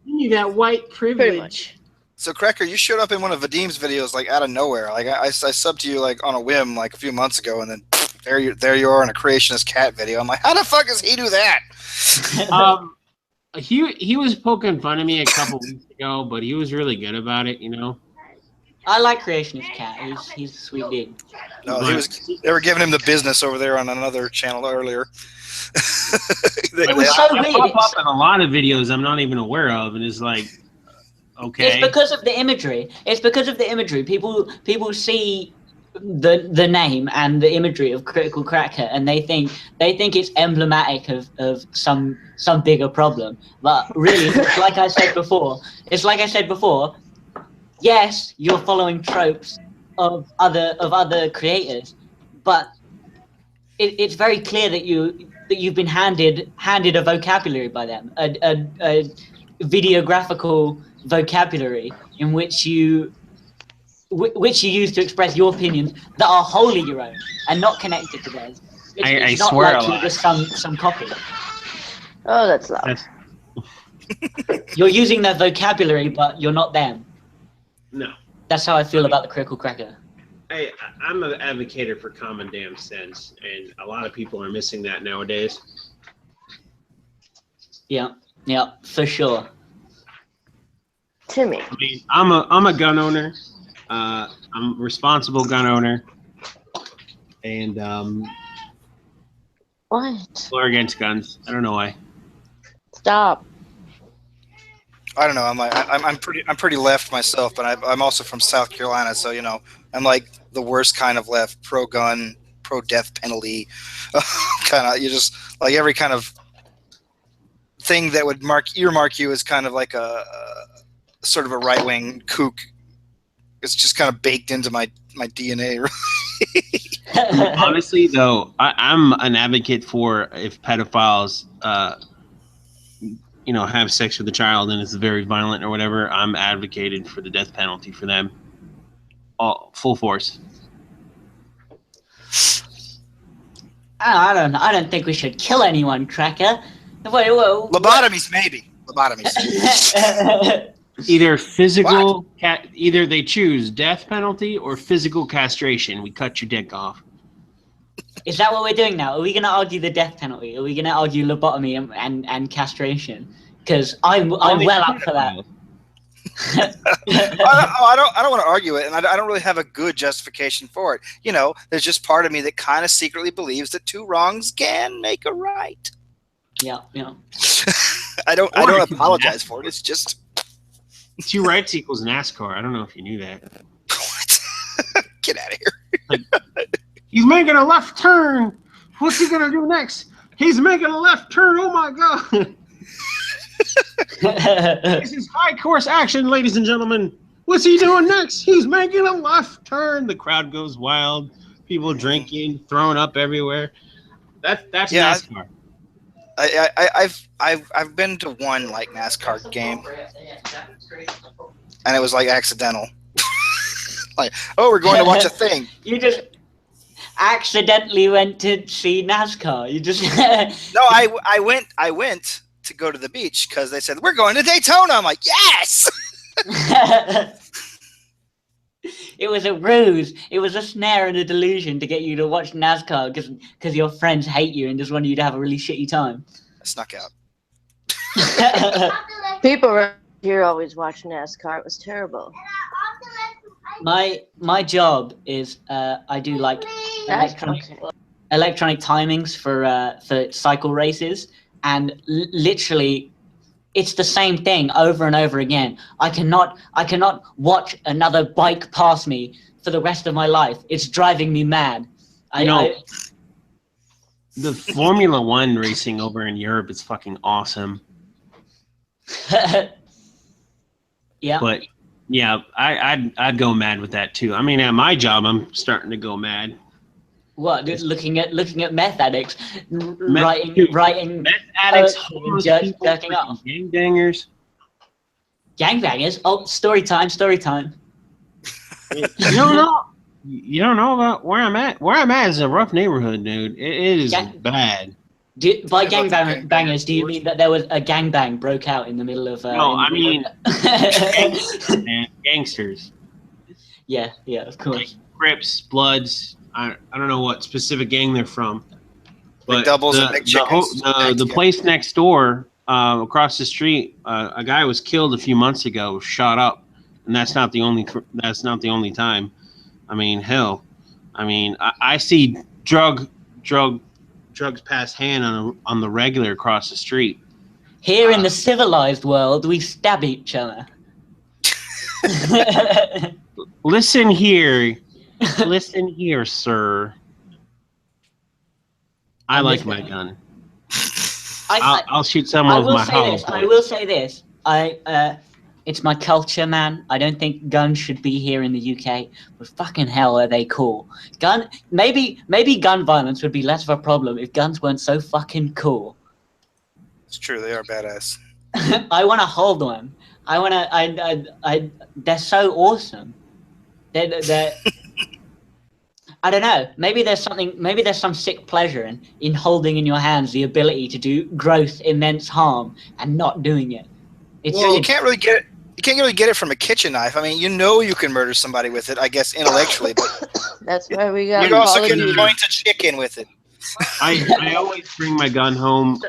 need that white Pretty privilege. much. So, Cracker, you showed up in one of Vadim's videos like out of nowhere. Like I subbed to you like on a whim like a few months ago, and then there you are in a creationist cat video. I'm like, how the fuck does he do that? He was poking fun of me a couple weeks ago, but he was really good about it, you know. I like Creationist Cat. He's a sweet dude. No, they were giving him the business over there on another channel earlier. It was so I weird. pop up in a lot of videos I'm not even aware of, and it's like, okay. It's because of the imagery. It's because of the imagery. People see the name and the imagery of Critical Cracker, and they think it's emblematic of some bigger problem. But really, it's like I said before. Yes, you're following tropes of other creators, but it's very clear that you've been handed a vocabulary by them, a videographical vocabulary in which you use to express your opinions that are wholly your own and not connected to theirs. It's not swear like a you're just some copy. Oh, that's loud. That's- You're using their vocabulary, but you're not them. No. That's how I feel about the Critical Cracker. I'm an advocate for common damn sense, and a lot of people are missing that nowadays. Yeah, for sure. Timmy. I mean, I'm a gun owner. I'm a responsible gun owner, and What? people are against guns. I don't know why. Stop. I don't know. I'm pretty left myself, but I'm also from South Carolina, so you know I'm like the worst kind of left, pro-gun, pro-death penalty, kind of. You just like every kind of thing that would earmark you as kind of like a sort of a right-wing kook. It's just kind of baked into my DNA. Honestly, though, I'm an advocate for if pedophiles, have sex with a child and it's very violent or whatever. I'm advocated for the death penalty for them, all full force. I don't think we should kill anyone, Cracker. Wait, Lobotomies, maybe. Lobotomies. Either physical, either they choose death penalty or physical castration. We cut your dick off. Is that what we're doing now? Are we going to argue the death penalty? Are we going to argue lobotomy and castration? Because I'm well up for that. I don't want to argue it, and I don't really have a good justification for it. You know, there's just part of me that kind of secretly believes that two wrongs can make a right. Yeah. I don't apologize for it. It's just two rights equals NASCAR. I don't know if you knew that. What? Get out of here. He's making a left turn. What's he gonna do next? He's making a left turn. Oh my god. This is high course action, ladies and gentlemen. What's he doing next? He's making a left turn. The crowd goes wild. People drinking, throwing up everywhere. That's NASCAR. I've been to one like NASCAR game, and it was like accidental. Like, oh, we're going to watch a thing. You just accidentally went to see NASCAR. You just No, I went to go to the beach because they said we're going to Daytona. I'm like, yes. It was a ruse. It was a snare and a delusion to get you to watch NASCAR because your friends hate you and just want you to have a really shitty time. I snuck out. People around here always watch NASCAR. It was terrible. My job is I do like electronic timings for cycle races, and literally it's the same thing over and over again. I cannot watch another bike pass me for the rest of my life. It's driving me mad. The Formula One racing over in Europe is fucking awesome. Yeah. But yeah, I'd go mad with that too. I mean, at my job, I'm starting to go mad. What? Looking at meth addicts, writing meth addicts, jerking off. Gangbangers. Gangbangers? Oh, story time. You don't know about where I'm at. Where I'm at is a rough neighborhood, dude. It is bad. By gangbangers, do you mean that there was a gangbang broke out in the middle of? No, I mean gangsters. Yeah, of course. Like Crips, Bloods. I don't know what specific gang they're from, but the place next door, across the street, a guy was killed a few months ago, shot up, and that's not the only time. I mean, hell, I see drugs pass hand on the regular across the street. Here in the civilized world, we stab each other. Listen here, sir. I like my gun. I'll shoot someone with my hollow. I will say this. It's my culture, man. I don't think guns should be here in the UK, but fucking hell are they cool. Maybe gun violence would be less of a problem if guns weren't so fucking cool. It's true, they are badass. I want to hold one. They're so awesome. They're I don't know. Maybe there's some sick pleasure in holding in your hands the ability to do gross, immense harm and not doing it. You can't really get You can't really get it from a kitchen knife. I mean, you know you can murder somebody with it, I guess, intellectually, but That's why we got you also Call of can Duty. joint a chicken with it. I always bring my gun home.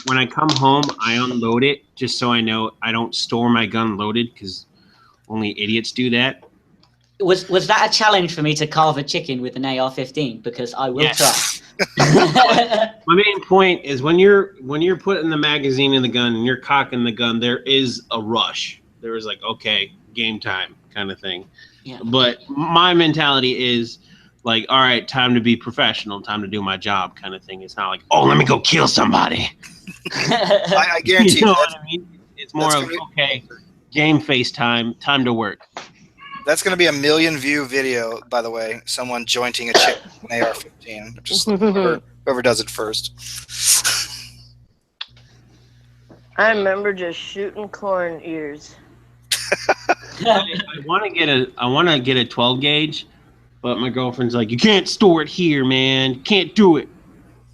When I come home, I unload it just so I know I don't store my gun loaded because only idiots do that. Was that a challenge for me to carve a chicken with an AR-15? Because I will Yes. try. My main point is when you're putting the magazine in the gun and you're cocking the gun, there is a rush. There is like, okay, game time kind of thing. Yeah. But my mentality is like, all right, time to be professional, time to do my job kind of thing. It's not like, oh, let me go kill somebody. I guarantee You know you what I mean? It's more of, okay, game face time to work. that's going to be a 1 million view video, by the way. Someone jointing a chicken with an AR-15. Just whoever does it first. I remember just shooting corn ears. I want to get a 12 gauge, but my girlfriend's like, you can't store it here, man. You can't do it.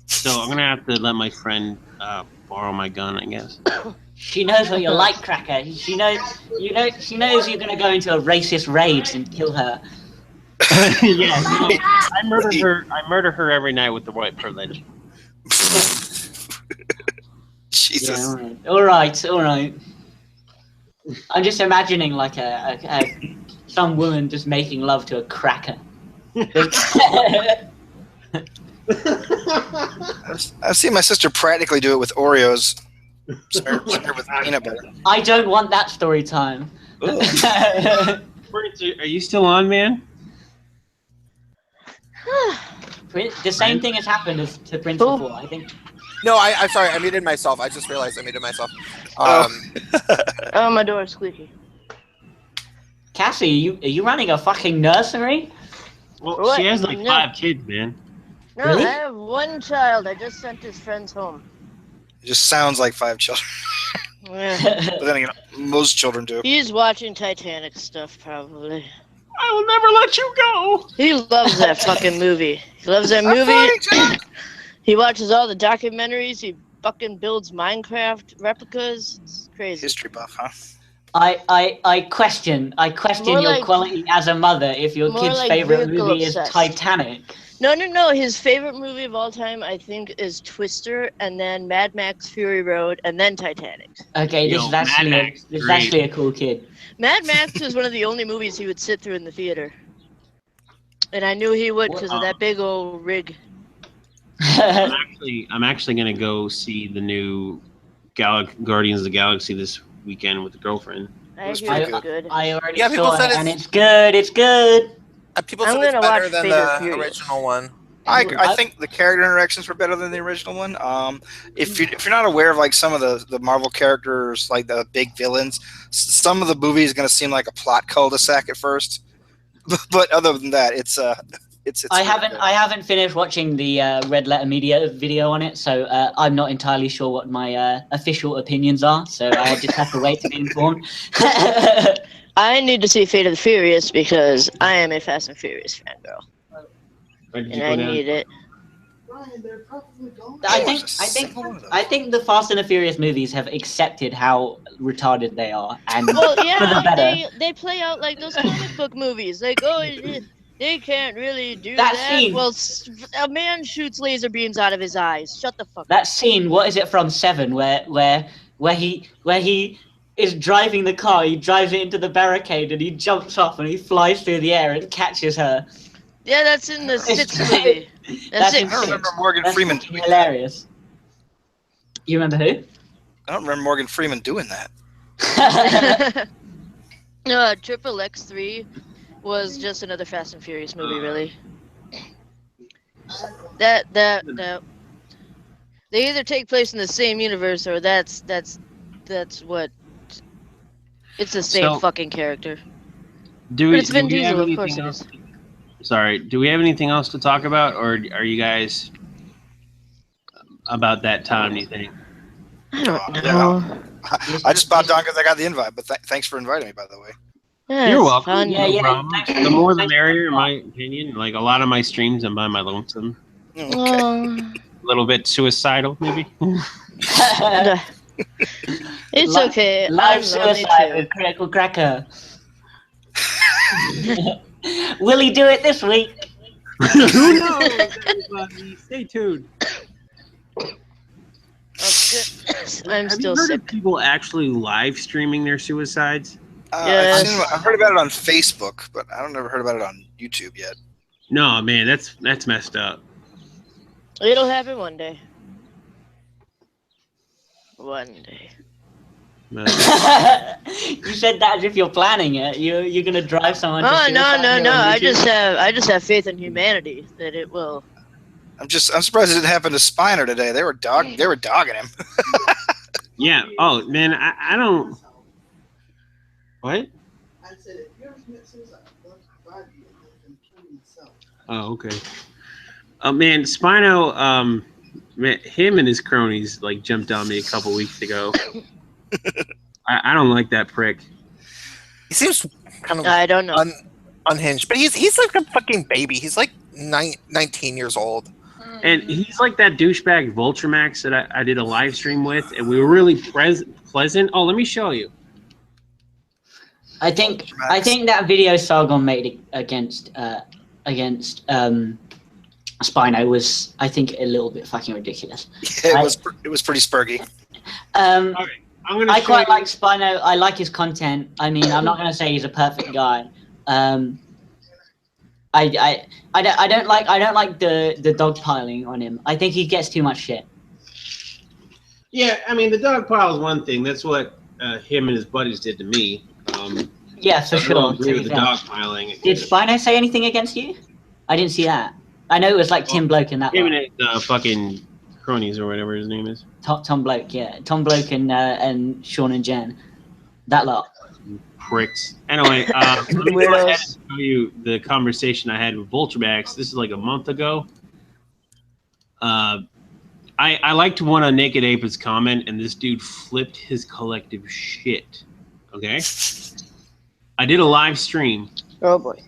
So I'm gonna have to let my friend borrow my gun, I guess. She knows what you're like, Cracker. She knows you're gonna go into a racist rage and kill her. Yeah, I murder her every night with the white privilege. Jesus. Yeah, all right. I'm just imagining like some woman just making love to a cracker. I've seen my sister practically do it with Oreos. Smeared with peanut butter. I don't want that story time. Are you still on, man? The same thing has happened to Prince before, I think. No, I'm sorry. I muted myself. I just realized I muted myself. Oh, my door's squeaky. Cassie, are you running a fucking nursery? Well, What? she has like No. 5 kids, man. No, Really? I have one child. I just sent his friends home. It just sounds like 5 children. Yeah. But then again, most children do. He's watching Titanic stuff, probably. I will never let you go. He loves that fucking movie. He loves that movie. He watches all the documentaries. He fucking builds Minecraft replicas. It's crazy. History buff, huh? I question More your like- quality as a mother if your more kid's like favorite vehicle movie is obsessed. Titanic. No. His favorite movie of all time, I think, is Twister, and then Mad Max: Fury Road, and then Titanic. Okay, Yo, this is Mad Max, great. actually a cool kid. Mad Max was one of the only movies he would sit through in the theater, and I knew he would because of that big old rig. I'm actually gonna go see the new Guardians of the Galaxy this weekend with the girlfriend. I was hear pretty it's good. I already Yeah, people saw said it, and it's- it's good. It's good. People I'm said it's gonna better watch than Fate or the Furious. original one. I think the character interactions were better than the original one. If you're not aware of like some of the Marvel characters, like the big villains, some of the movie is going to seem like a plot cul-de-sac at first, but other than that, it's I really good. haven't finished watching the Red Letter Media video on it, so I'm not entirely sure what my official opinions are. So I just have to wait to be informed. I need to see Fate of the Furious because I am a Fast and Furious fangirl, Where did you and go I down? need it. Ryan, they're probably gone. I think the Fast and the Furious movies have accepted how retarded they are, and Well, for the yeah, better. they play out like those comic book movies. Like, oh, they can't really do That that. scene- Well, a man shoots laser beams out of his eyes. Shut the fuck up. That scene, what is it from Seven, where he is driving the car, he drives it into the barricade, and he jumps off and he flies through the air and catches her. Yeah, that's in the It's sixth movie. That's in it. I don't remember Morgan That's Freeman fucking doing that. hilarious. You remember who? I don't remember Morgan Freeman doing that. No, Triple X3 was just another Fast and Furious movie, really. That they either take place in the same universe or that's what. It's the same So- fucking character. Do But it's Vin do we have Diesel, of course anything it else? is. Sorry, do we have anything else to talk about, or are you guys about that time? Do you think? I don't Yeah. know. I just popped on because I got the invite, but thanks for inviting me, by the way. Yeah, You're it's welcome. fun. Yeah, yeah. problem. Thanks. The more the merrier, in my opinion. Like a lot of my streams, I'm by my lonesome. Okay. Well, A little bit suicidal, maybe. It's Live- okay. Live I'm lonely suicide too. with Critical Cracker. Will he do it this week? Who knows, everybody? Stay tuned. I'm Have still you heard sick. of people actually live streaming their suicides? Yes. I've heard about it on Facebook, but I don't never heard about it on YouTube yet. No, man, that's messed up. It'll happen one day. One day. But- You said that as if you're planning it. You're gonna drive someone. to Oh suicide no. on I YouTube? just have faith in humanity that it will. I'm surprised it didn't happen to Spiner today. They were dogging him. yeah. Oh man, I don't. What? I said, if you ever commit suicide, don't survive you and kill yourself. Oh, okay. Oh man, Spino, man, him and his cronies like jumped on me a couple weeks ago. I don't like that prick. He seems kind of I don't know. unhinged, but he's like a fucking baby. He's like 19 years old. And he's like that douchebag Vulturemax that I did a live stream with, and we were really pleasant. Oh, let me show you. I think that video Sargon made against Spino was, I think, a little bit fucking ridiculous. Yeah, it was pretty spurgy. I'm gonna. I show quite you- like Spino. I like his content. I mean, I'm not going to say he's a perfect guy. I don't like the dogpiling on him. I think he gets too much shit. Yeah, I mean the dog pile is one thing. That's what him and his buddies did to me. Yeah, for I don't sure. agree to with be the fair. dog piling. Did Spino say anything against you? I didn't see that. I know it was like Tim Bloke and that Him lot. and his fucking cronies or whatever his name is. Tom Bloke, yeah. Tom Bloke and Sean and Jen. That lot. Pricks. Anyway, let me go ahead and Weirdos. show you the conversation I had with Vulturemax. This is like a month ago. I liked one on Naked Ape's comment, and this dude flipped his collective shit. Okay? I did a live stream. Oh boy.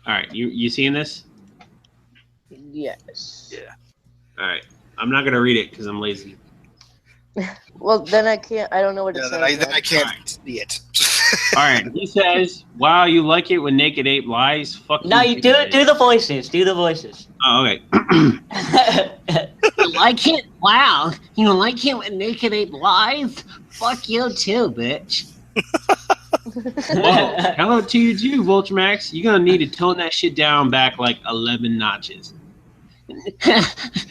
All right, you seeing this? Yes. All right. I'm not going to read it because I'm lazy. Well, then I can't. I don't know what it Yeah, says. then I can't see it. All right. He says, wow, you like it when Naked Ape lies? Fuck No, you do Naked do the voices. Do the voices. Oh, okay. You like it? Wow. You like it when Naked Ape lies? Fuck you too, bitch. Whoa. Hello to you too, Vulturemax. You're going to need to tone that shit down back like 11 notches.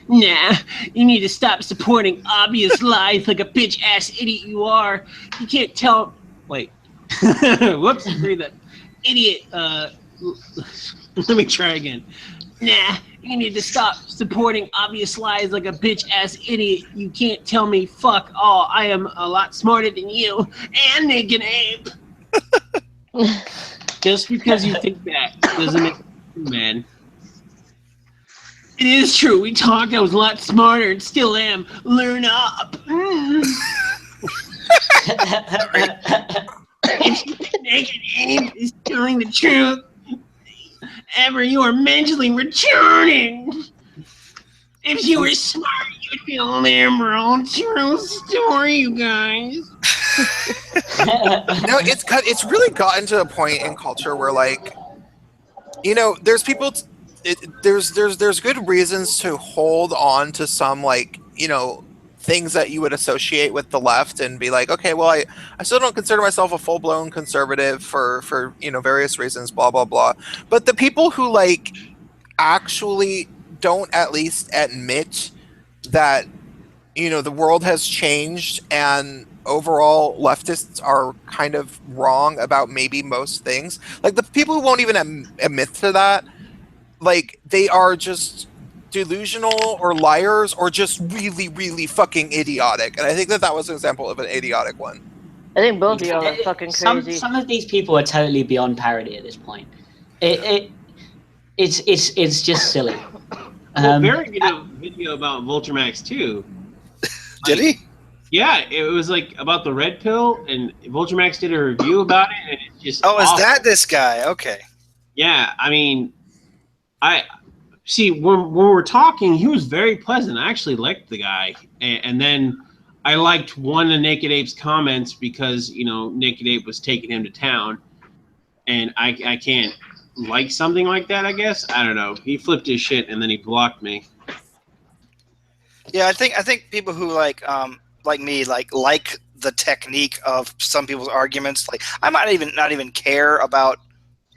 Nah, you need to stop supporting obvious lies like a bitch ass idiot you are. You can't tell. Wait. Whoops. Read that. Idiot, Let me try again. nah, you need to stop supporting obvious lies like a bitch ass idiot. You can't tell me fuck all. I am a lot smarter than you and Naked Ape. Just because you think that doesn't make it true, man. It is true. We talked. I was a lot smarter and still am. Learn up. If Naked Ape is telling the truth, ever you are mentally returning. If you were smart, you'd be a liberal. True story, you guys. No, it's really gotten to a point in culture where, like, you know, there's people. There's good reasons to hold on to some, like, you know, things that you would associate with the left and be like, okay, well, I still don't consider myself a full-blown conservative for you know, various reasons, blah blah blah. But the people who, like, actually don't at least admit that, you know, the world has changed and overall leftists are kind of wrong about maybe most things, like the people who won't even admit to that, like, they are just delusional or liars or just really, really fucking idiotic. And I think that was an example of an idiotic one. I think both of y'all are fucking crazy. Some of these people are totally beyond parody at this point. It's just silly. Well, Barry did a video about Vulturemax too. Did he? Yeah, it was like about the red pill, and Vulturemax did a review about it, and it's just Oh, is awful. that this guy? Okay. Yeah, I mean, I see when we're talking, he was very pleasant. I actually liked the guy, and then I liked one of Naked Ape's comments because, you know, Naked Ape was taking him to town, and I can't like something like that, I guess. I don't know. He flipped his shit and then he blocked me. Yeah, I think people who like me like the technique of some people's arguments. Like I might not even care about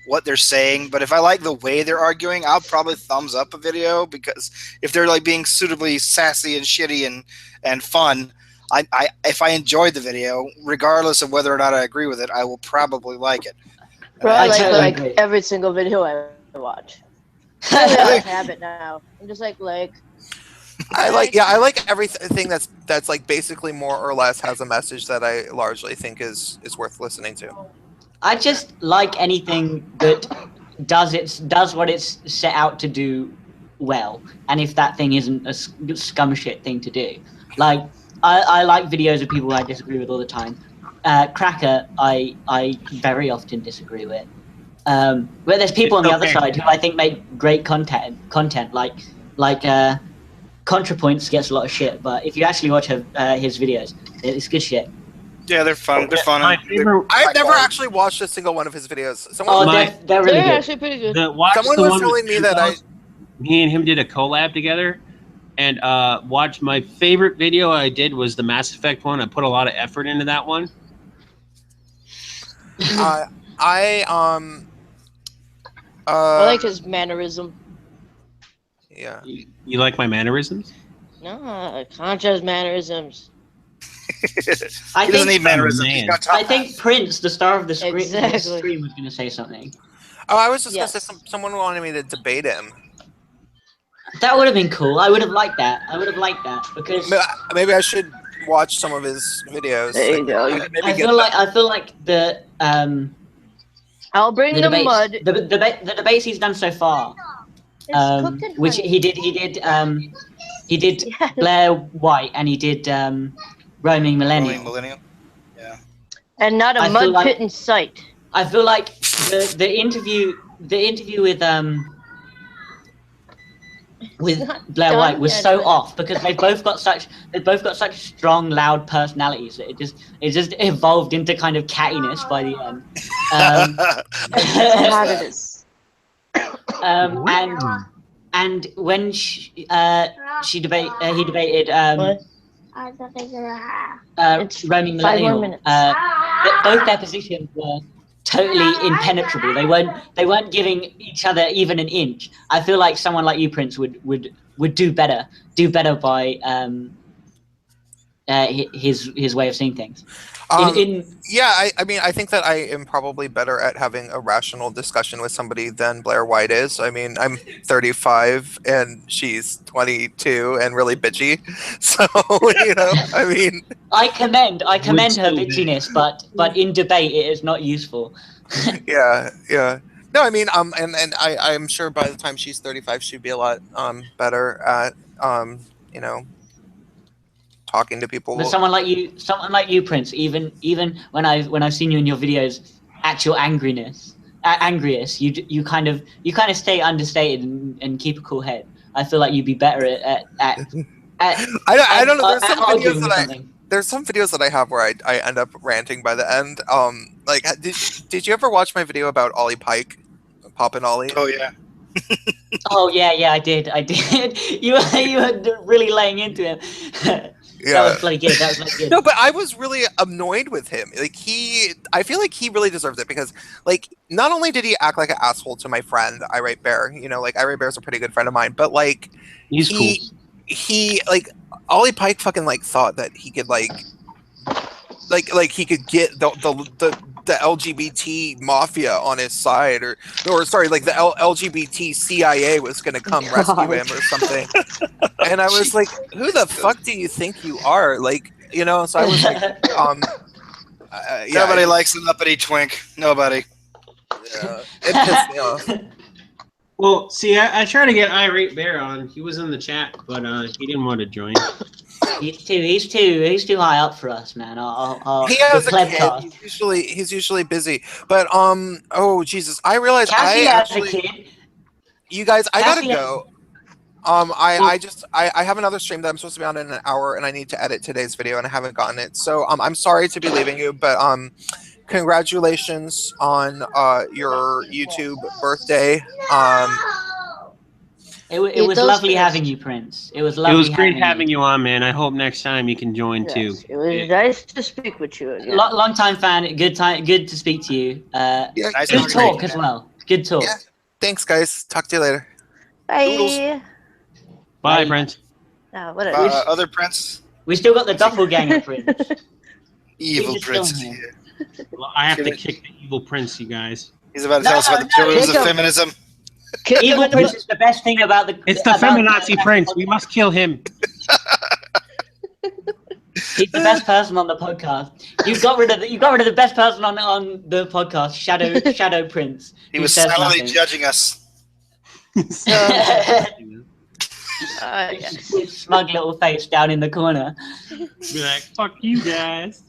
what they're saying, but if I like the way they're arguing, I'll probably thumbs up a video, because if they're like being suitably sassy and shitty and fun, if I enjoy the video, regardless of whether or not I agree with it, I will probably like it. Bro, I totally like agree. every single video I watch. I have it now. I'm just like. I like everything that's like basically more or less has a message that I largely think is worth listening to. I just like anything that does what it's set out to do well, and if that thing isn't a scum shit thing to do, like I like videos of people I disagree with all the time. Cracker, I very often disagree with. But there's people on the other side who I think make great content like ContraPoints gets a lot of shit, but if you actually watch his videos, it's good shit. Yeah, they're fun. They're fun. I've never actually watched a single one of his videos. They're really good. Actually pretty good. Someone was telling me that me and him did a collab together, and watched my favorite video I did was the Mass Effect one. I put a lot of effort into that one. I like his mannerism. Yeah. You like my mannerisms? No, Concha's mannerisms. He doesn't need mannerisms. He's got top I think hats. Prince, the star of the stream, Exactly. was going to say something. Oh, I was just gonna say someone wanted me to debate him. That would have been cool. I would have liked that. Because maybe I should watch some of his videos. There you go. I feel like the I'll bring the debates, mud. the debates he's done so far, which he did Yes. Blair White, and he did Roaming Millennium. Yeah. And not a mud pit in sight. I feel like the interview with Blair White was so off, because they've both got such strong, loud personalities that it just evolved into kind of cattiness by the end. And when he debated Roaming Millennial, both their positions were totally impenetrable. They weren't giving each other even an inch. I feel like someone like you, Prince, would do better by his way of seeing things. Yeah, I mean, I think that I am probably better at having a rational discussion with somebody than Blair White is. I mean, I'm 35 and she's 22 and really bitchy. So, you know, I mean, I commend her bitchiness, but in debate it is not useful. Yeah. No, I mean, and I'm sure by the time she's 35, she'd be a lot better at you know, talking to people. But someone like you, Prince, even when I've seen you in your videos at your angriest, you kind of stay understated and keep a cool head. I feel like you'd be better at I don't know. There's some videos that I have where I end up ranting by the end. Like, did you ever watch my video about Ollie Pike, Poppin' Ollie? Oh yeah. Oh yeah, I did. You were really laying into him. Yeah. That was bloody good. No, but I was really annoyed with him. Like, I feel like he really deserves it, because, like, not only did he act like an asshole to my friend Irate Bear, you know, like, Irate Bear's a pretty good friend of mine, but like, he's cool. He like, Ollie Pike fucking like thought that he could like he could get the LGBT mafia on his side, or sorry, like the LGBT CIA was going to come rescue him or something. And I was like, who the fuck do you think you are? Like, you know, so I was like, yeah, Nobody likes an uppity twink. Nobody. Yeah, it pissed me off. Well, see, I tried to get Irate Bear on. He was in the chat, but he didn't want to join. He's too high up for us, man. He has a kid. He's usually busy. But oh Jesus, I realized Cassie I has actually. a kid. You guys, I gotta Cassie go. I have another stream that I'm supposed to be on in an hour, and I need to edit today's video, and I haven't gotten it. So I'm sorry to be leaving you, but congratulations on your YouTube birthday. It was lovely having you, Prince. It was lovely. It was great having you on, man. I hope next time you can join too. It was nice to speak with you. Yeah. Long time fan. Good to speak to you. Nice good talk as well. Good talk. Yeah. Thanks, guys. Talk to you later. Bye. Bye, Prince. Whatever. Other Prince. We still got the doppelganger Prince. Evil Prince is here. Well, I have to kick the evil Prince, you guys. He's about to tell us about the pillars of feminism. Evil Prince is the best thing about the. It's the feminazi Prince. We must kill him. He's the best person on the podcast. You got rid of the best person on the podcast. Shadow Prince. He was silently judging us. Yes. With smug little face down in the corner. Be like, fuck you guys.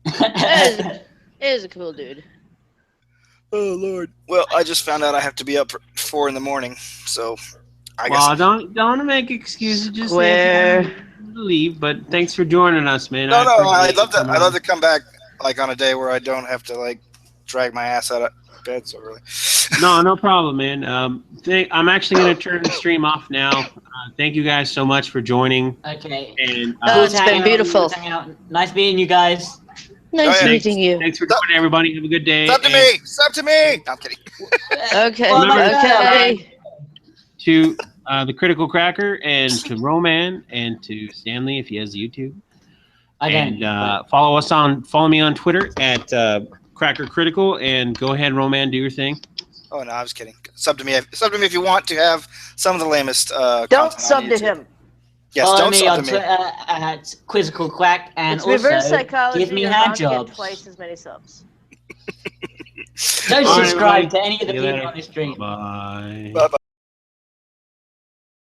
It is a cool dude. Oh Lord. Well, I just found out I have to be up at 4 in the morning, so I guess. Well, don't make excuses. Just leave. But thanks for joining us, man. No, I'd love to come back like on a day where I don't have to like drag my ass out of bed so early. No problem, man. I'm actually going to turn the stream off now. Thank you guys so much for joining. Okay. And it's been beautiful. Nice meeting you guys. Nice meeting you. Thanks for joining, everybody. Have a good day. Stop to me. Stop to me. No, I'm kidding. Okay. Okay. To the Critical Cracker and to Roman and to Stanley if he has YouTube. And follow me on Twitter at Cracker Critical, and go ahead, Roman, do your thing. Oh no, I was kidding. Sub to me if you want to have some of the lamest. Don't sub to him. Yes, follow don't me sub on to me. Twitter at Quizzical Quack, and It's reverse also psychology. give me You're hand about to get jobs. twice as many subs. Don't All right, subscribe everybody. to any of the See you people later. on this stream. Bye. Bye-bye.